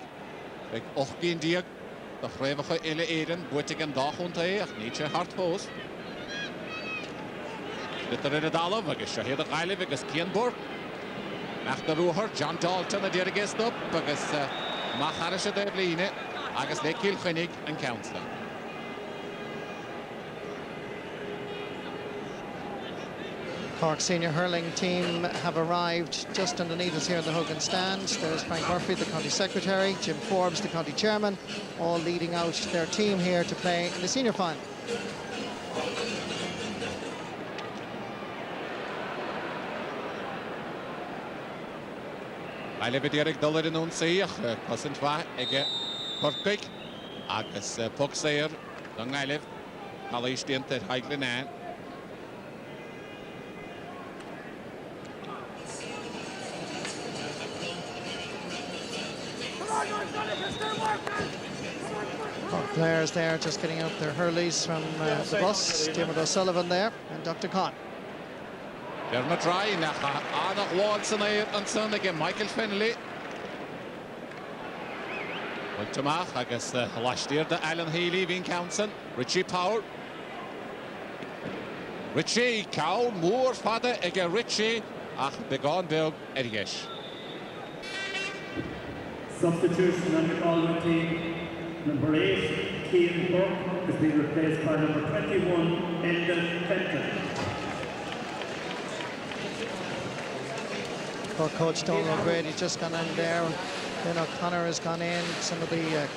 S1: Ag 8 díag, do chréimecha ile éireann, buitig an dáchúnta ach ní sé hart fós. Litar ar a dalamh agus sé héad a ghaileh agus Cian Burke. Nach na rúthar, John Dalton a déir agéist up agus má chara sé de blíine agus le Kilkenny an council.
S2: Cork senior hurling team have arrived just underneath us here in the Hogan stand. There's Frank Murphy, the county secretary, Jim Forbes, the county chairman, all leading out their team here to play in the senior final.
S1: Baile be Derek Dollar in Unseach, Cousin Twa, Ege Corcaig, agus Puck Sayer, Long Islev, Halish Dinter, Highlanan.
S2: Cork Players there just getting out their hurleys from the bus. Diarmuid O'Sullivan there and Dr. Conn.
S1: Dermot Ryan, Anna Watson and son again, Michael Fennelly. Ultimach, I guess last year the Alan Healy, Vin Counson, Richie Power. Richie Cow, more father again, Richie, ach begon Berg Ergesh.
S3: Substitution on the Galway team. Number 8, Cian Burke, is being replaced by number 21, Enda Fenton.
S2: Cork coach Donald O'Grady just gone in there. Then O'Connor has gone in. Some of the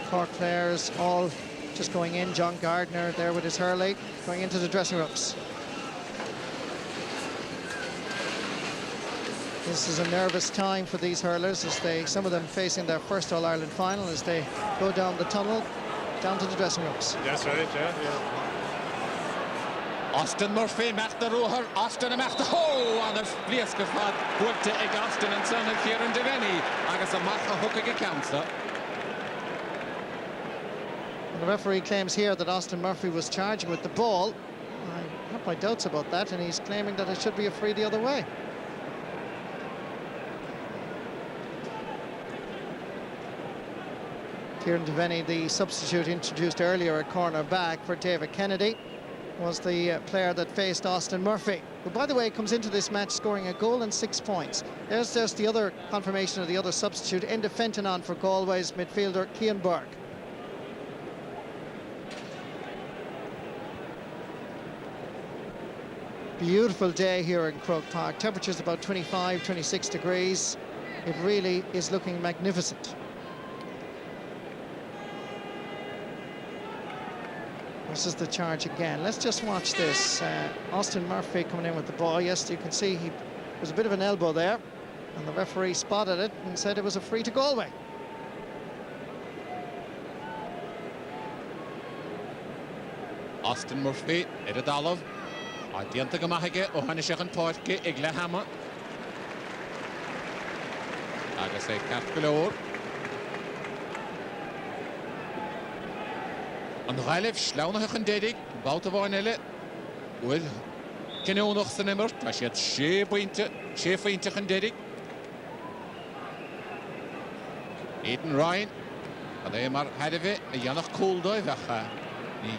S2: Cork players all just going in. John Gardner there with his hurley, going into the dressing rooms. This is a nervous time for these hurlers as some of them facing their first All-Ireland final as they go down the tunnel, down to the dressing rooms.
S4: That's right, yeah.
S1: Austin Murphy, Machta Roher, Austin and Machta, and the Blieske fad, Gulta Eg Austin and son of Kieran Devaney, Agus a Macha Hookage Council.
S2: The referee claims here that Austin Murphy was charging with the ball. I have my doubts about that, and he's claiming that it should be a free the other way. Kieran Devaney, the substitute introduced earlier at corner back for David Kennedy, was the player that faced Austin Murphy, who, by the way, comes into this match scoring a goal and 6 points. There's just the other confirmation of the other substitute, Enda Fenton on for Galway's midfielder Cian Burke. Beautiful day here in Croke Park. Temperatures about 25, 26 degrees. It really is looking magnificent. This is the charge again. Let's just watch this. Austin Murphy coming in with the ball. Yes, you can see there was a bit of an elbow there, and the referee spotted it and said it was a free to Galway.
S1: Austin Murphy, Erid Olive, Adianta Gamahage, Ohanishakan Porke, Iglahama. Agase Kapkulor. An Ralef Schlaunach Dedic, Bauterwarnelle, with Keno noch Senemmer, Tashet Shefinte and Dedic. Eden Ryan, and they are Hadeve, a Yanach Kuldo, the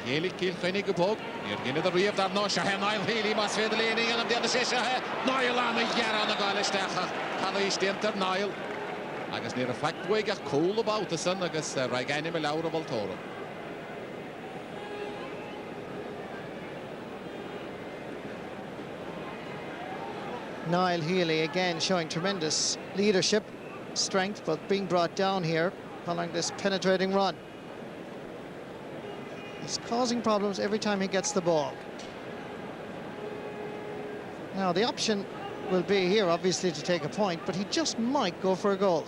S1: Yeli Kilkenny Gebog, you're getting the reef that no Shahan Nile Healy must be the leading and the other Sesha, Nile on the Yara on the Galishtacha, Halish Dinter Nile. I guess near a fact we get cool about the sun, I guess Ragani Laura Voltoro.
S2: Niall Healy again showing tremendous leadership, strength, but being brought down here following this penetrating run. He's causing problems every time he gets the ball. Now the option will be here obviously to take a point, but he just might go for a goal.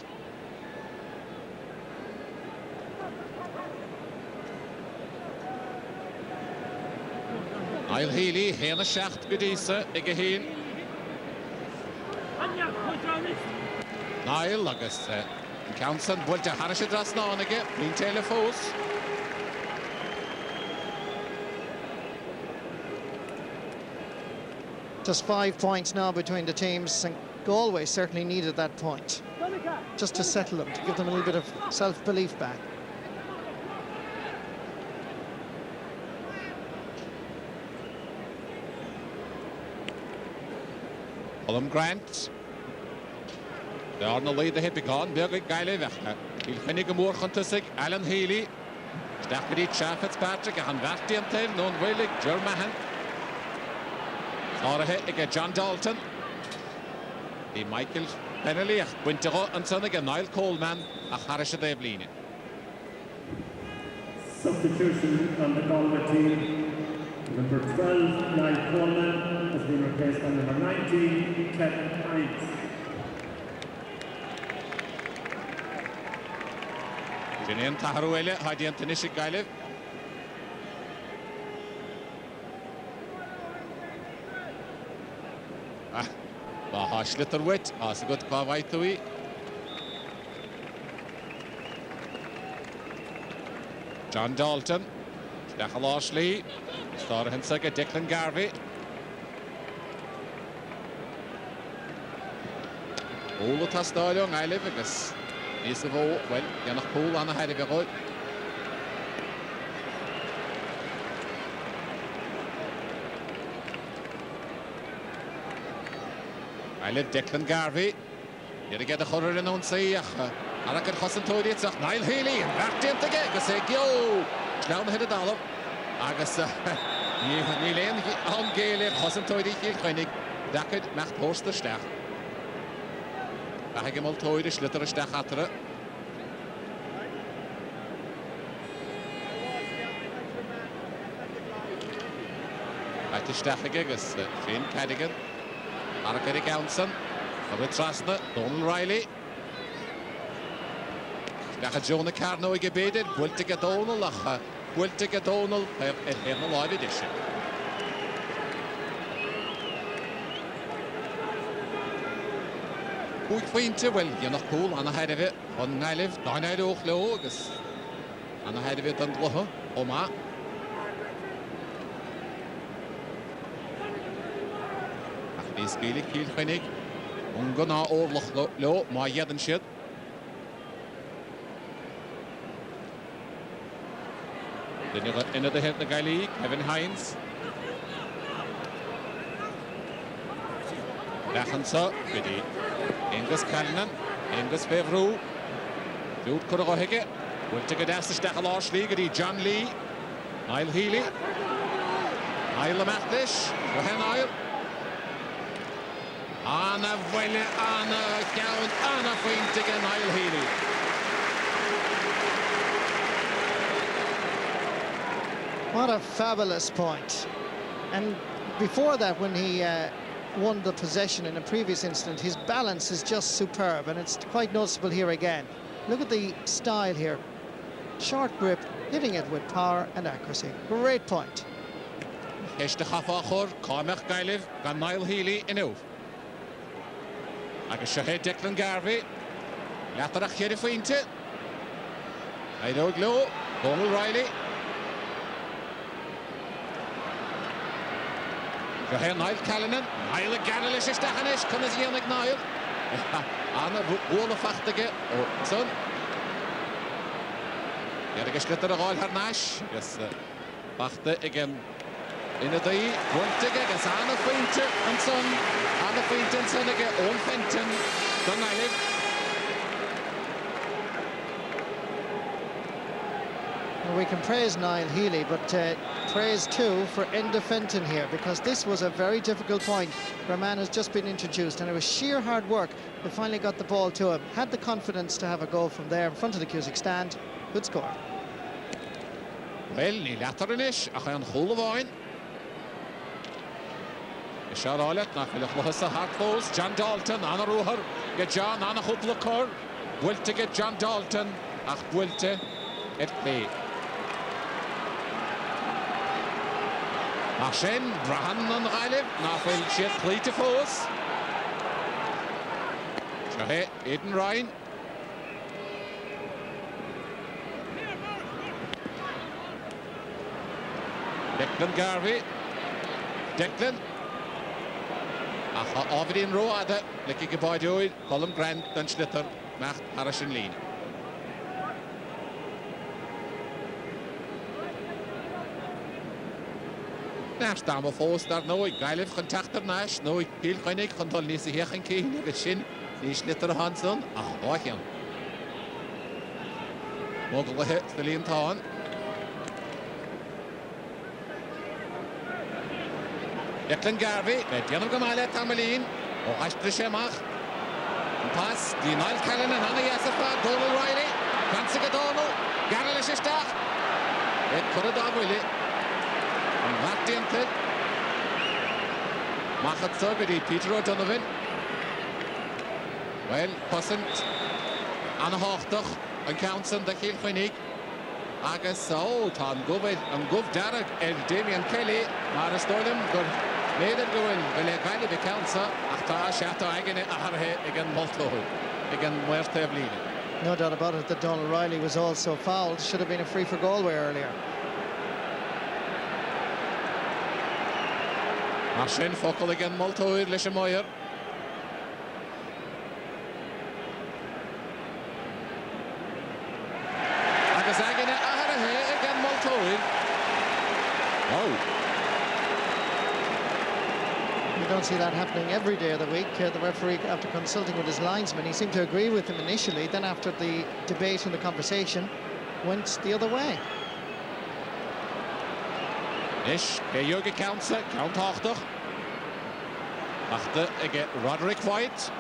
S1: Niall Healy, Hena Schacht Gedisa, Egaheen. Niall, August Counson, Bulta Harashadras Nonage, Green Taylor Foes.
S2: Just 5 points now between the teams, and Galway certainly needed that point just to settle them, to give them a little bit of self-belief back.
S1: Colm Grant. They are no lead the hit begun. Birgit Gaile Vechna. Kilkenny Gemorchen Tussig. Alan Healy. Stakkerit Chaffetz Patrick. Han Vertiantel. Non Willig. Germahan. Sarah Hit. John Dalton. The Michael Pennelly. Wintero and son again. Niall Coleman. A Harisha Devline.
S3: Substitution on the Galway team. Number 12, Niall Coleman, has been replaced by number 19, Kevin Hines.
S1: Janine Taharuele, Hadian Tanishik Gailev. Bahash Litterwit, Asgut Pavaitui. John Dalton. Stachel Ashley. Star Hinsig Declan Garvey. All the style I live because is the ball well you're not cool on the head of your right. I live Declan Garvey. You're to get the horror in on say I reckon Hossan told it Niall Healy and back to the gig say yo down the head of Dollop I guess you lane on Gaelic Hossan told it Kilkenny that could make post the stach I have mal toid is litter stach atre At the stach gigas Shane Cadigan Arcadic Johnson Trasna, Donald Riley. Stach Jonah Carno gebeden, Wiltige Donald, Wiltige Donald, helemaal live edition. Goed vriendje, wel, je nog cool, Anna heide we, van Nijlev, dan heide ook logisch. Anna heide we dan logen, oma. Ach, die speel ik heel weinig. Ungana oorlog lo, maar jeden shit. In de hit de Galway, Kevin Hines. Dagen zo, gedi. Engus Callan, Engus Bevru. Doet Kurrohege. Wil te gedaste Stachel Ashley, gedi John Lee. Niall Healy. Niall Lemachlish. Johan Niall. Anna Wille, Anna Count, Anna Pointiga, Niall Healy.
S2: What a fabulous point. And before that, when he won the possession in a previous incident, his balance is just superb, and it's quite noticeable here again. Look at the style here. Short grip, hitting it with power and accuracy. Great point.
S1: Heshte Khafachor, Kamech Gailiv, gan Niall Healy in Agus Shahid Declan Garvey. Latarach here Fuinte. I don't know. Donald Riley. Johan Niall Callanan. Niall Garlish is Stachanish. Come as Yannick Niall. Anna Wola Fachtige. Oh, son. Yannick is Litter Royal Hernash. Yes, Fachte again. In the day, Wontige, as Anna Fuinte and son. Anna Fuinte and son again. Owen Fenton. Done I live.
S2: We can praise Niall Healy, but praise too for Enda Fenton here, because this was a very difficult point where a man has just been introduced, and it was sheer hard work that finally got the ball to him. Had the confidence to have a goal from there in front of the Cusick stand. Good score.
S1: Well, ni Laterinish, I can hold the wine. Ishar Alet, Nakhilahsa hard close. John Dalton, Anna Ruher, get John, Anna Hublakor. Wilte get John Dalton, Ach Wilte, et play. Arshen, Brahan and Ralev, Nafel Shet Cleete Force. Shahe, Eden Ryan. Declan Garvey. Declan. Avrin Row at it. Licky Gaboy, Colin Grant, and Schlitter, Macht Harrison Lean. Nash Dama Force, there no Gailiv contactor Nash, no Kilkenny, Control Nisi Hechen King, the Shin, the Schlitter Hanson, Wahim. Mogul hit the Lean Town. Declan Garvey, Diana Gamale Tamalin, or Ashtre Shemach. Pass, the Niall Callan and Anna Yasafa, Donald Riley, Francis Donald, Garlish Stach. It could have done with it. And that didn't it. Machat Sogadi, Peter O'Donovan. Well, Pussant, Anna Hochtach, and Council, the Kilkenny. Agus, so, Tom Govid, and Gov Derek, and Damien Kelly, Maris Dolan, good. Neder going, will Gailiv Council, Achta, Shatta, Agane, Arhe, again Multlo, again Muerte Blina.
S2: No doubt about it that Donald Riley was also fouled. Should have been a free for Galway earlier.
S1: Mar sin focal again Multoid leis an Moyer. Agus agine ahar a he again Multoid. Oh.
S2: You don't see that happening every day of the week. The referee, after consulting with his linesman, he seemed to agree with him initially. Then after the debate and the conversation, went the other way.
S1: Ish, Georgi counts it, count achtig. Achter again Roderick White.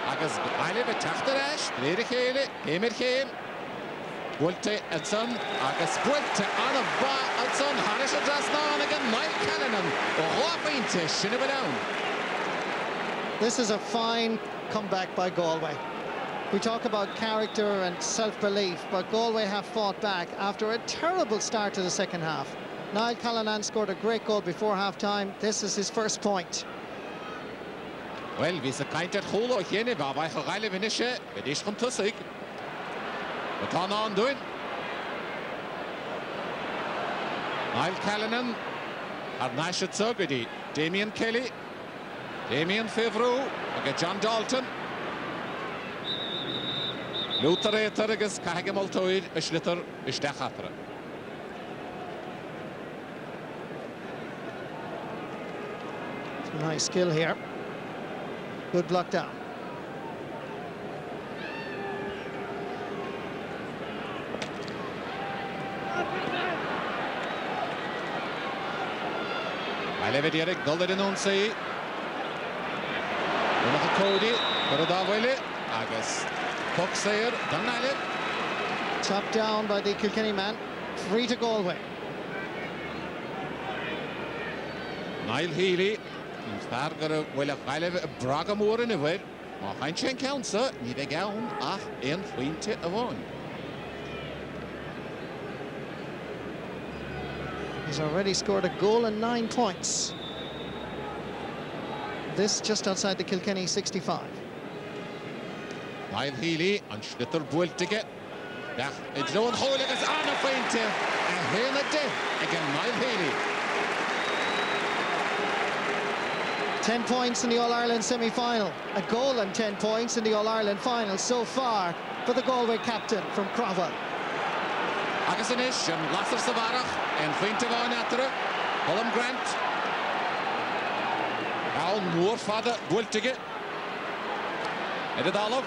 S1: Agus Eile be tachter ash, Brede Gele, Gemer Geen. Bulte Edson, Agus Bulte Anna Ba Edson, Harish Adrasnan again, Mike Cannon, Rafinte, Shinaba down.
S2: This is a fine comeback by Galway. We talk about character and self-belief, but Galway have fought back after a terrible start to the second half. Niall Callanan scored a great goal before half-time. This is his first point.
S1: Well, wie ze kaint het holo hierne, waarbij gereile winische, het is gewoon tussig. We gaan aan doen. Niall Callanan, had naast het zo die Damien Kelly, Damien Fevro, en John Dalton. Luther Eter, agus Cahage Multoid, is litter, is de chatre.
S2: Nice skill here. Good block down.
S1: Eile Erik Gulder in onsie. Nog een Cody, maar dat willen. Agus Foxeer, dan Eile.
S2: Chopped down by the Kilkenny man. Free to Galway.
S1: Niall Healy. Farger wil Eile Bragamoor in de weer. Maar geen chen counter, niet de gaun. Ach, een vriendje gewoon.
S2: He's already scored a goal and 9 points. This just outside the Kilkenny 65.
S1: Niall Healy and Schlitter Bultige. Ja, it's no one holding us on a feinte. And here in the day, again, Niall Healy.
S2: 10 points in the All-Ireland semi-final. A goal and 10 points in the All-Ireland final so far for the Galway captain from Crowell.
S1: Agus in ish, and Lasser Savarach, and feinte van achter. Colm Grant. Al Moore father Bultige. Edit Olive.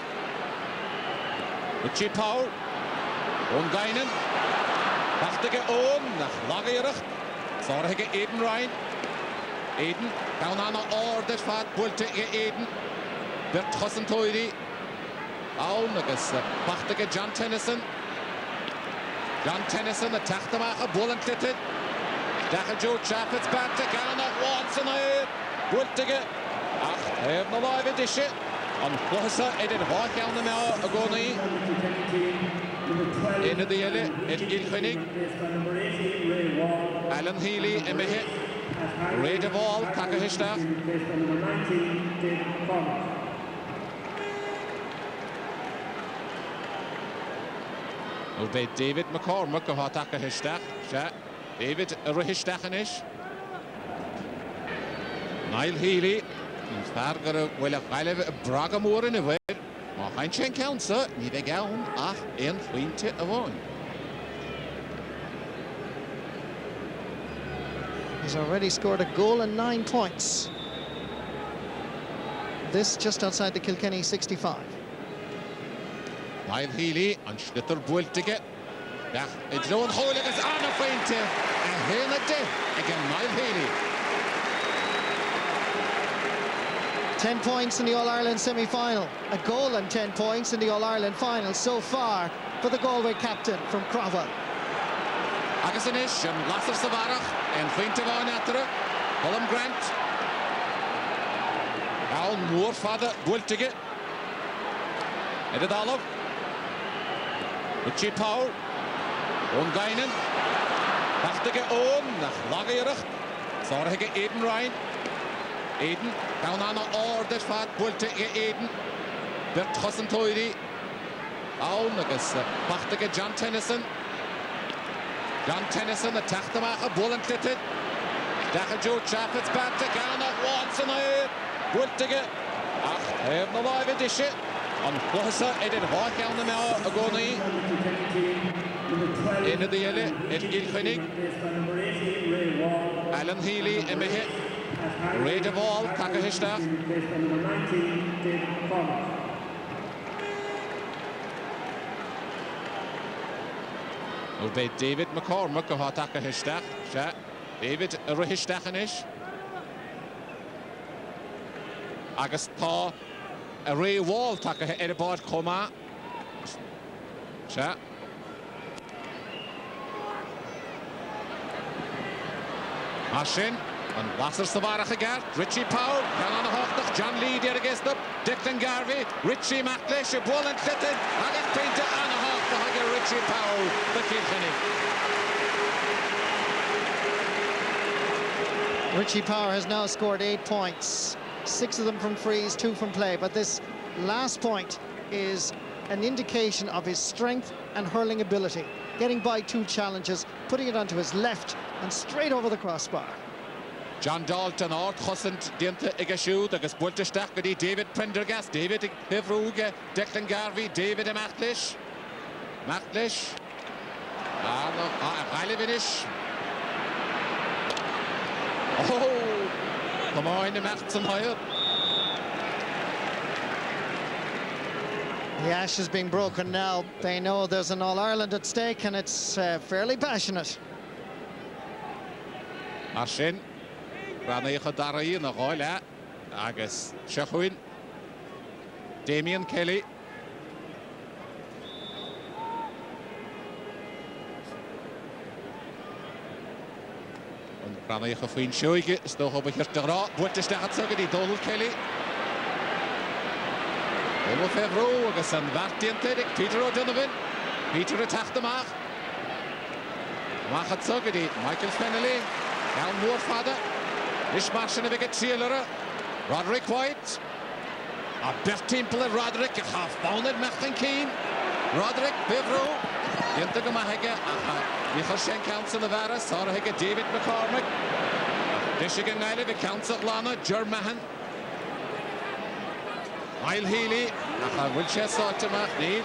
S1: Richie Powell. Ongeinen. Prachtige oon. Nach Lagerig. Zorgige Eden Ryan. Eden. Down aan de orde vat Bultige Eden. Bert Hossentoiri. Al Nagus. Prachtige John Tennyson. John Tennyson, de tachtemaker, bollen klittet. Dagen Joe Chaffet's back to Ghana once and out. Bultige. Ach, heeft nog live edition. En Klosse, het is hoog aan de mel, Agoni. In de delen, het Kilkenny. Alan Healy, en we hit. Ray de Wall, Takahishta. Nu bij David McCormick og har takket Histach. David Histachenish. Niall Healy. Farger wil Eile Bragamoor in de weer. Maar geen chen counter. Niet de gaun. Ach, een vriendje gewoon.
S2: He's already scored a goal and 9 points. This just outside the Kilkenny 65.
S1: Niall Healy and Schlitter Bultige. Ja, it's no one holding us on a feinte. And here in the day, again, Niall Healy.
S2: 10 points in the All-Ireland semi-final. A goal and 10 points in the All-Ireland final so far for the Galway captain from Crowell.
S1: Agus in ish, and Lasser Savarach, and feinte van achter. Colm Grant. Al Moore father Bultige. Edit Olive. Richie Powell. Ongeinen. Prachtige oon. Nach Lagerig. Zorgige Eden Ryan. Eden. Down aan de orde vat Bultige Eden. Bert Hossentoiri. Awn agus bachtaige John Tennyson. John Tennyson, a tachtamach a ball and clitted. Dacha Joe Chaffetz Patrick, Anna Watson, Bultige. Ach, no live edition. On Bossa, Edin Hawk on the now, Agoni. Into the Yellow, at Kilkenny. Alan Healy, Emihe. Ray DeVall, Takahishta. Obey David McCormick, who had Takahishta. David Rahistachanish. Agus tá a Ray Wall Takah Edibard Coma. Sha. Ashin. And Wasser Savarach again. Richie Powell. Canan Hochtach. John Lee there against them. Declan Garvey. Richie McLeish. A ball and Clitton. Agus Painter Anna Hochtach again. Richie Powell. The Kilkenny.
S2: Richie Power has now scored 8 points, 6 of them from frees, 2 from play. But this last point is an indication of his strength and hurling ability. Getting by 2 challenges, putting it onto his left and straight over the crossbar.
S1: John Dalton, Art Hussant, Dinta Igashood, Agus Bultestach, David Prendergast, David Hivruge, Declan Garvey, David McLeish. McLeish. Galevinish. Oh, come on, the Martin higher.
S2: The ash is being broken now. They know there's an All-Ireland at stake and it's fairly passionate.
S1: Ashin, Raneicha Darai na Roila, Agus Shachuin, Damien Kelly. Raneicha Fuin Shoige, Stoch op hier te ra, wordt de staat zeggen die Donald Kelly. Donald Fevro, agus een waartjentedig, Peter O'Donovan, Peter het achtermaag. Mag het zeggen die Michael Fennelly, Jan Moorvader, Ishmarschen heb ik het zielere, Roderick White, a Bert Temple Roderick, half-bounded Martin Keane, Roderick Fevro, Jente Gemahege, Michael Schenk in the Vara, Sarah Hege, David McCormick, Michigan Nile, the Council Lana, Germahan, Mile Healy, Winchester to Mahneed,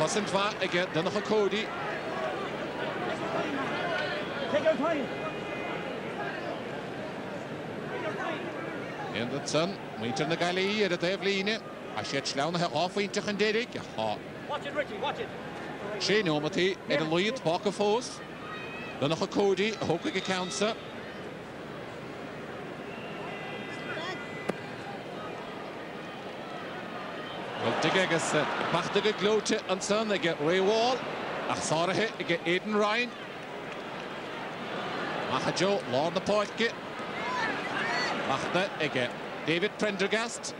S1: Wasn't Vat again, then the Cody.
S4: Take your time.
S1: In the sun, we turn the galley at the Eveline. I should slow her off into Derek.
S4: Watch it, Ricky, watch it.
S1: Shane Omity, Ed Lloyd, Parker Force. Then the Cody, Hockey Council. Well, Diggagus, Bachtige Glote and Son, they get Ray Wall. Achsarahe, they get Aidan Ryan. Mahajo, Lord the Portke. Machta, they get David Prendergast.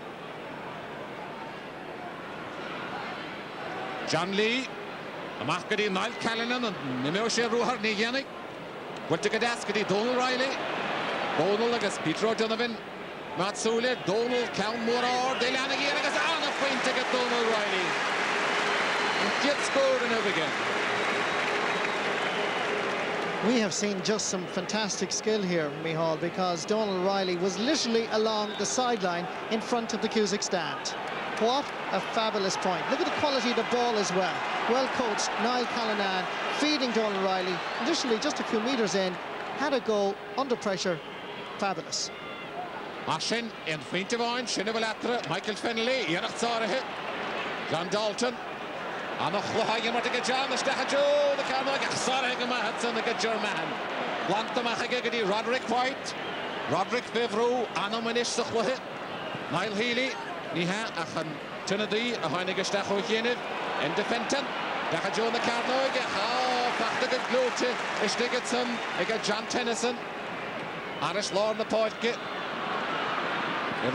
S1: John Lee. Machgadi Niall Callanan and Nimoshe Ruhar Nigianic. Wultigadaskadi Donald Riley. Donald against Peter O'Donovan. Matt Sule, Donald, Count Morar, Delaney against Anna Quint to get Donald Riley. And get scored and over again.
S2: We have seen just some fantastic skill here, Micheál, because Donald Riley was literally along the sideline in front of the Cusack stand. What a fabulous point. Look at the quality of the ball as well. Well coached, Niall Callanan feeding Donald Riley. Literally just a few metres in, had a go under pressure. Fabulous.
S1: Ashin in front of Owen, Shinnavalatra, Michael Fennelly, Yanach Zarahe, John Dalton. Anna Chlohagen wat ik John, de Stachajo, the Carmack, Zarahe Mahatson, the German. Blanta Machagadi, Roderick White, Roderick Bevro, Anna Manish Chlohe, Niall Healy, Niha, Achan Tunadi, a Heinige Stachogenev, and Defenton, Dachajo the Carnog, Fachtige Glote, Estigetson, I John Tennyson, Arish Lord the Portke.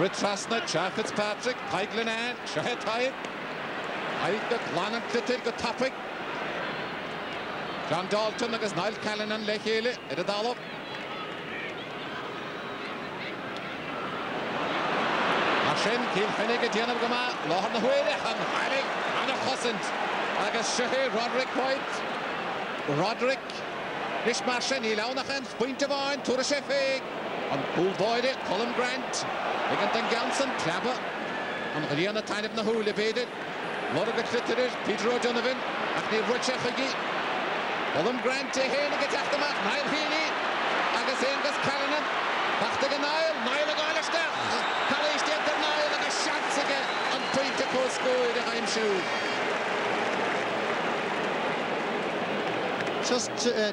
S1: Rit Trasna, Chaffetz Patrick, Pyglenan, Shahet Hyde, Hyde, Lannan Clitted, the topic. John Dalton, against Niall Callanan, Lechele, Edadalo. Shin Kilkenny get Diana Gama, Lohan the Whale, and Hurling, and a Hossent. Agus Shehe, Roderick White. Roderick, Nishmashin, Ilaunachan, Point of Iron, Tura Sheffield, and Pool Boyd, Colin Grant, Higgington Ganson, Clabber, and Rihanna Tyneb Nahu, Levated, Lorga Clitter, Peter O'Donovan, Acne Rochefagi, Colin Grant, Haley gets after Matt, Niall Healy, Agus Angus Callanan, after the Niall Gailester, Calais did the Niall, and a chance again, and Point of Coast Goal, the Heim Shoe.
S2: Just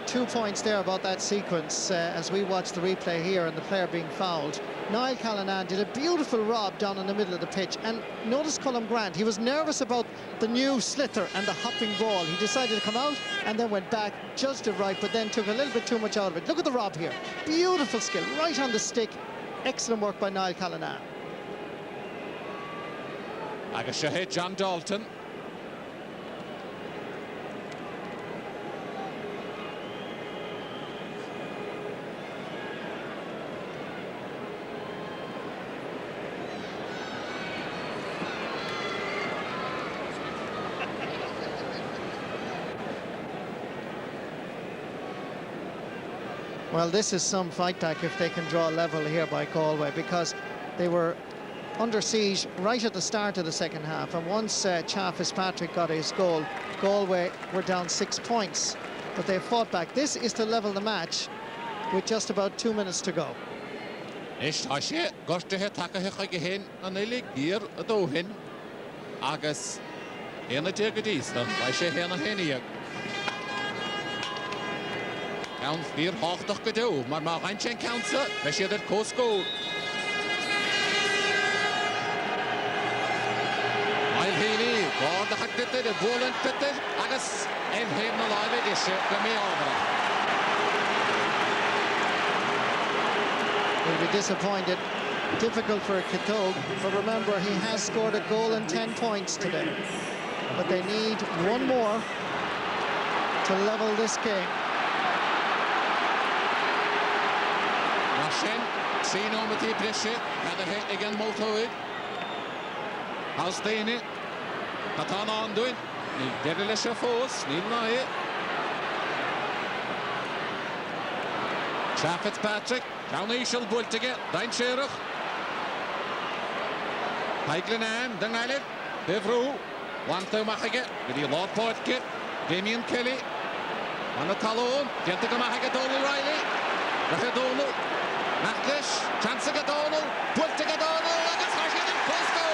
S2: 2 points there about that sequence as we watch the replay here and the player being fouled. Niall Callanan did a beautiful rob down in the middle of the pitch, and notice Colin Grant, he was nervous about the new sliotar and the hopping ball. He decided to come out and then went back, judged it right, but then took a little bit too much out of it. Look at the rob here, beautiful skill, right on the stick. Excellent work by Niall Callanan.
S1: Agus Shehe, John Dalton.
S2: Well, this is some fight back if they can draw level here by Galway, because they were under siege right at the start of the second half, and once Chaff Fitzpatrick got his goal, Galway were down 6 points, but they fought back. This is to level the match with just about 2 minutes to go.
S1: Is Tashe, Gostehe Takahe and Eli Gear a Dohin, Agus, in the Jagadista, I say Hena Henia. Down 4-8 gedoe, maar Randje kansen, we zien het Costco. Niall Healy, God de hakte de bolen pitte, Agus en hem na live is de mee over.
S2: He'll be disappointed. Difficult for Kitog, but remember he has scored a goal and 10 points today. But they need one more to level this game.
S1: Shen, seen on with the pressure, had a hit again, Multoid. How's staying it? Katana on doing. Derelische force, Neil Nye. Chaff Fitzpatrick, County Shell Bultige, Dine Sherach. Pyglenan, Dangalit, Bevru, one to Mahage, with the Lord Portke, Damien Kelly, on the Talon, Gentagamahaga Donald Riley, Donald. Maclish, chance of O'Donnell, put to O'Donnell, and it's Hashid and Costco.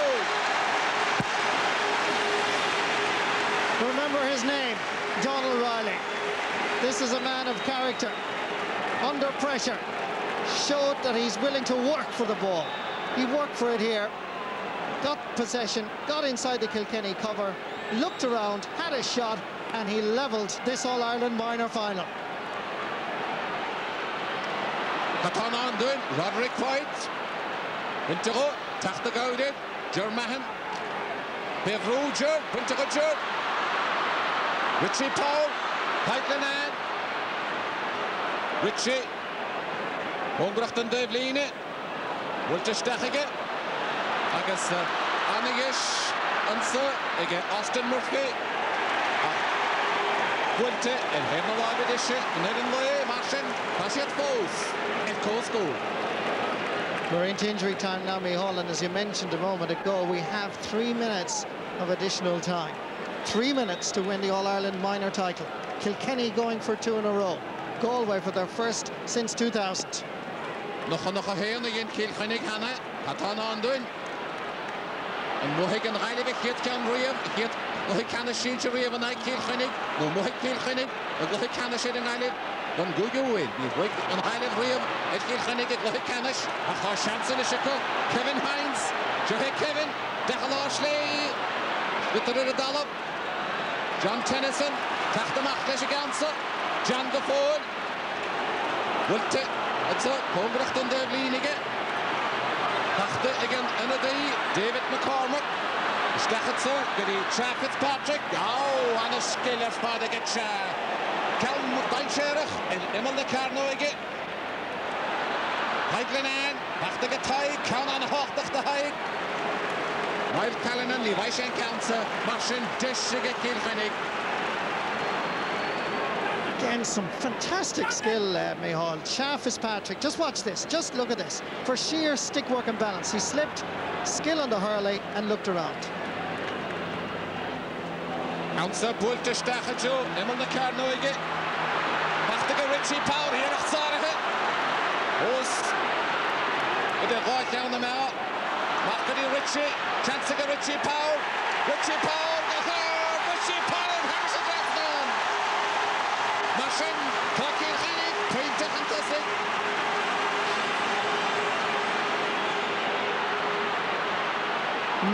S2: Remember his name, Donald Riley. This is a man of character. Under pressure, showed that he's willing to work for the ball. He worked for it here, got possession, got inside the Kilkenny cover, looked around, had a shot, and he levelled this All-Ireland minor final.
S1: Katana on doing, Roderick White, Intero, Tachta Gaudet, Germahan, Bevruger, Pinteruger, Richie Paul, Pyglenan, Richie, Hongrachten Devline, Walter Stachige, Agus Anigish, Unser, again Austin Murphy, Walter, and Hemalaga Dishe, and Eden Loye, Martin, Pashet Foes. Goal.
S2: We're into injury time now, Micheál, and as you mentioned a moment ago, we have 3 minutes of additional time. 3 minutes to win the All-Ireland minor title. Kilkenny going for 2 in a row. Galway for their first since 2000.
S1: Nog a heen in Kilkenny Hanna, Katana on doing. And Mohik and Riley get can Riam, get Mohik can a sheet to Riam and I Kilkenny, no Mohik Kilkenny, and Mohik can a sheet in Riley. Don't go away. He's right on Highland Riam. It's Kilkenny get Mohik Canish. A harsh chance in the Chico. Kevin Hines. Joe Kevin. Dechal Ashley. With the Rid Dollop. John Tennyson. Tachta Maclish against it. John Gafford. Wilte. It's a Hongrachten Devlinige. Tachta again in a day. David McCormick. Stachetzer. Gedi Chaff Fitzpatrick. Oh, and a skill of Father Getcha. Calm Deinsherach and Emil the Carnoige. Pyglenan. Tachta Gatai. Count on Hochtach the Haig. Niall Callanan, Levi Shane Counter, Martin Dishig Kilkenny.
S2: Again, some fantastic skill, Mihal. Chaff Fitzpatrick. Just watch this. Just look at this. For sheer stick work and balance, he slipped, skill on the hurley, and looked around.
S1: Counter Bulta Stachajo, Emil na Carnoige. Machtige Richie Power hier nach Zarige. Os. With the right down the mouth. Machtige Richie. Chancige Richie Power. Richie Power. Richie Power. Harris is left on. Mashin. Clarkin Hannig. Point and fantastic.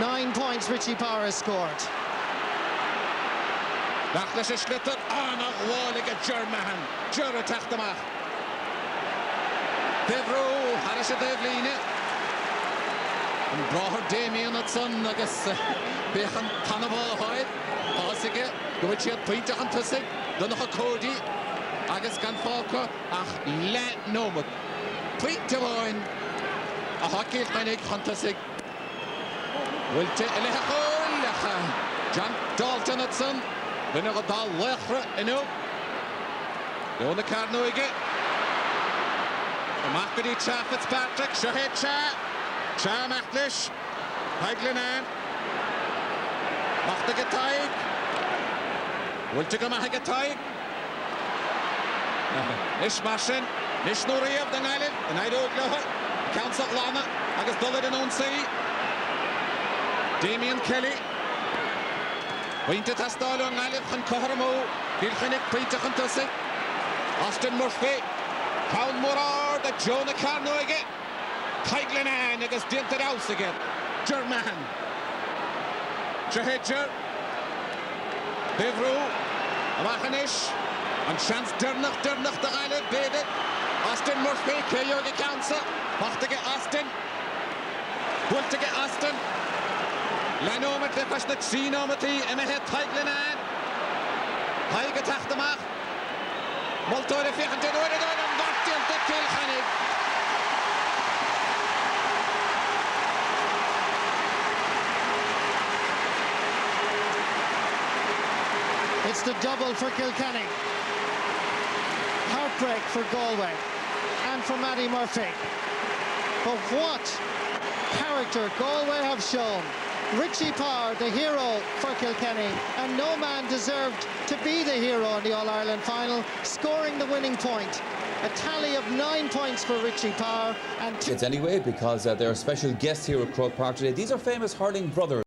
S2: Nine points Richie Power has scored.
S1: Nachlas is schlittert aan een wallige German. German tachtemaar. Devro, Harris het Devline. En Braher Damien het son, agus bechen Tannabal hoed. Asige, gwyd si het pwyntach an tussig. Dan nog a Cody. Agus gan Falco. Ach, let nomad. Pwyntach oen. A hockey menig an tussig. Wilte, Lecha. John Dalton het son. Winner of Dal Lechre in ook. Down the Carnoige. Machgadi Chaff Fitzpatrick. Shahid Cha. Cha Machtlish. Haglanan. Machtige Taig. Wiltige Machtige Taig. Nish Mashin. Nish Nuri of the Nile. The Nido Glover. Council Lana. Agus Dullard in Unsay. Damien Kelly. Pointe Tastal on Alif and Koharmo, Kilkenny, Peter Huntussig, Austin Murphy, Pound Morar, the Jonah Carnoige, Tiglanan against Dinted House again, German, Shahidger, Bivru, Amachanish, and Chance Dernach, the Island, David, Austin Murphy, Keyogi Council, Machtige Austin, Bultige Austin. Lenomet de fasnet Sinomati en het Tiglanan. Hij getacht de mag. Moltore fichen te door en wat de Kilkenny.
S2: It's the double for Kilkenny. Heartbreak for Galway and for Matty Murphy. But what character Galway have shown. Richie Power, the hero for Kilkenny, and no man deserved to be the hero in the All-Ireland final, scoring the winning point. A tally of 9 points for Richie Power and 2.
S5: It's anyway, because there are special guests here at Croke Park today. These are famous hurling brothers.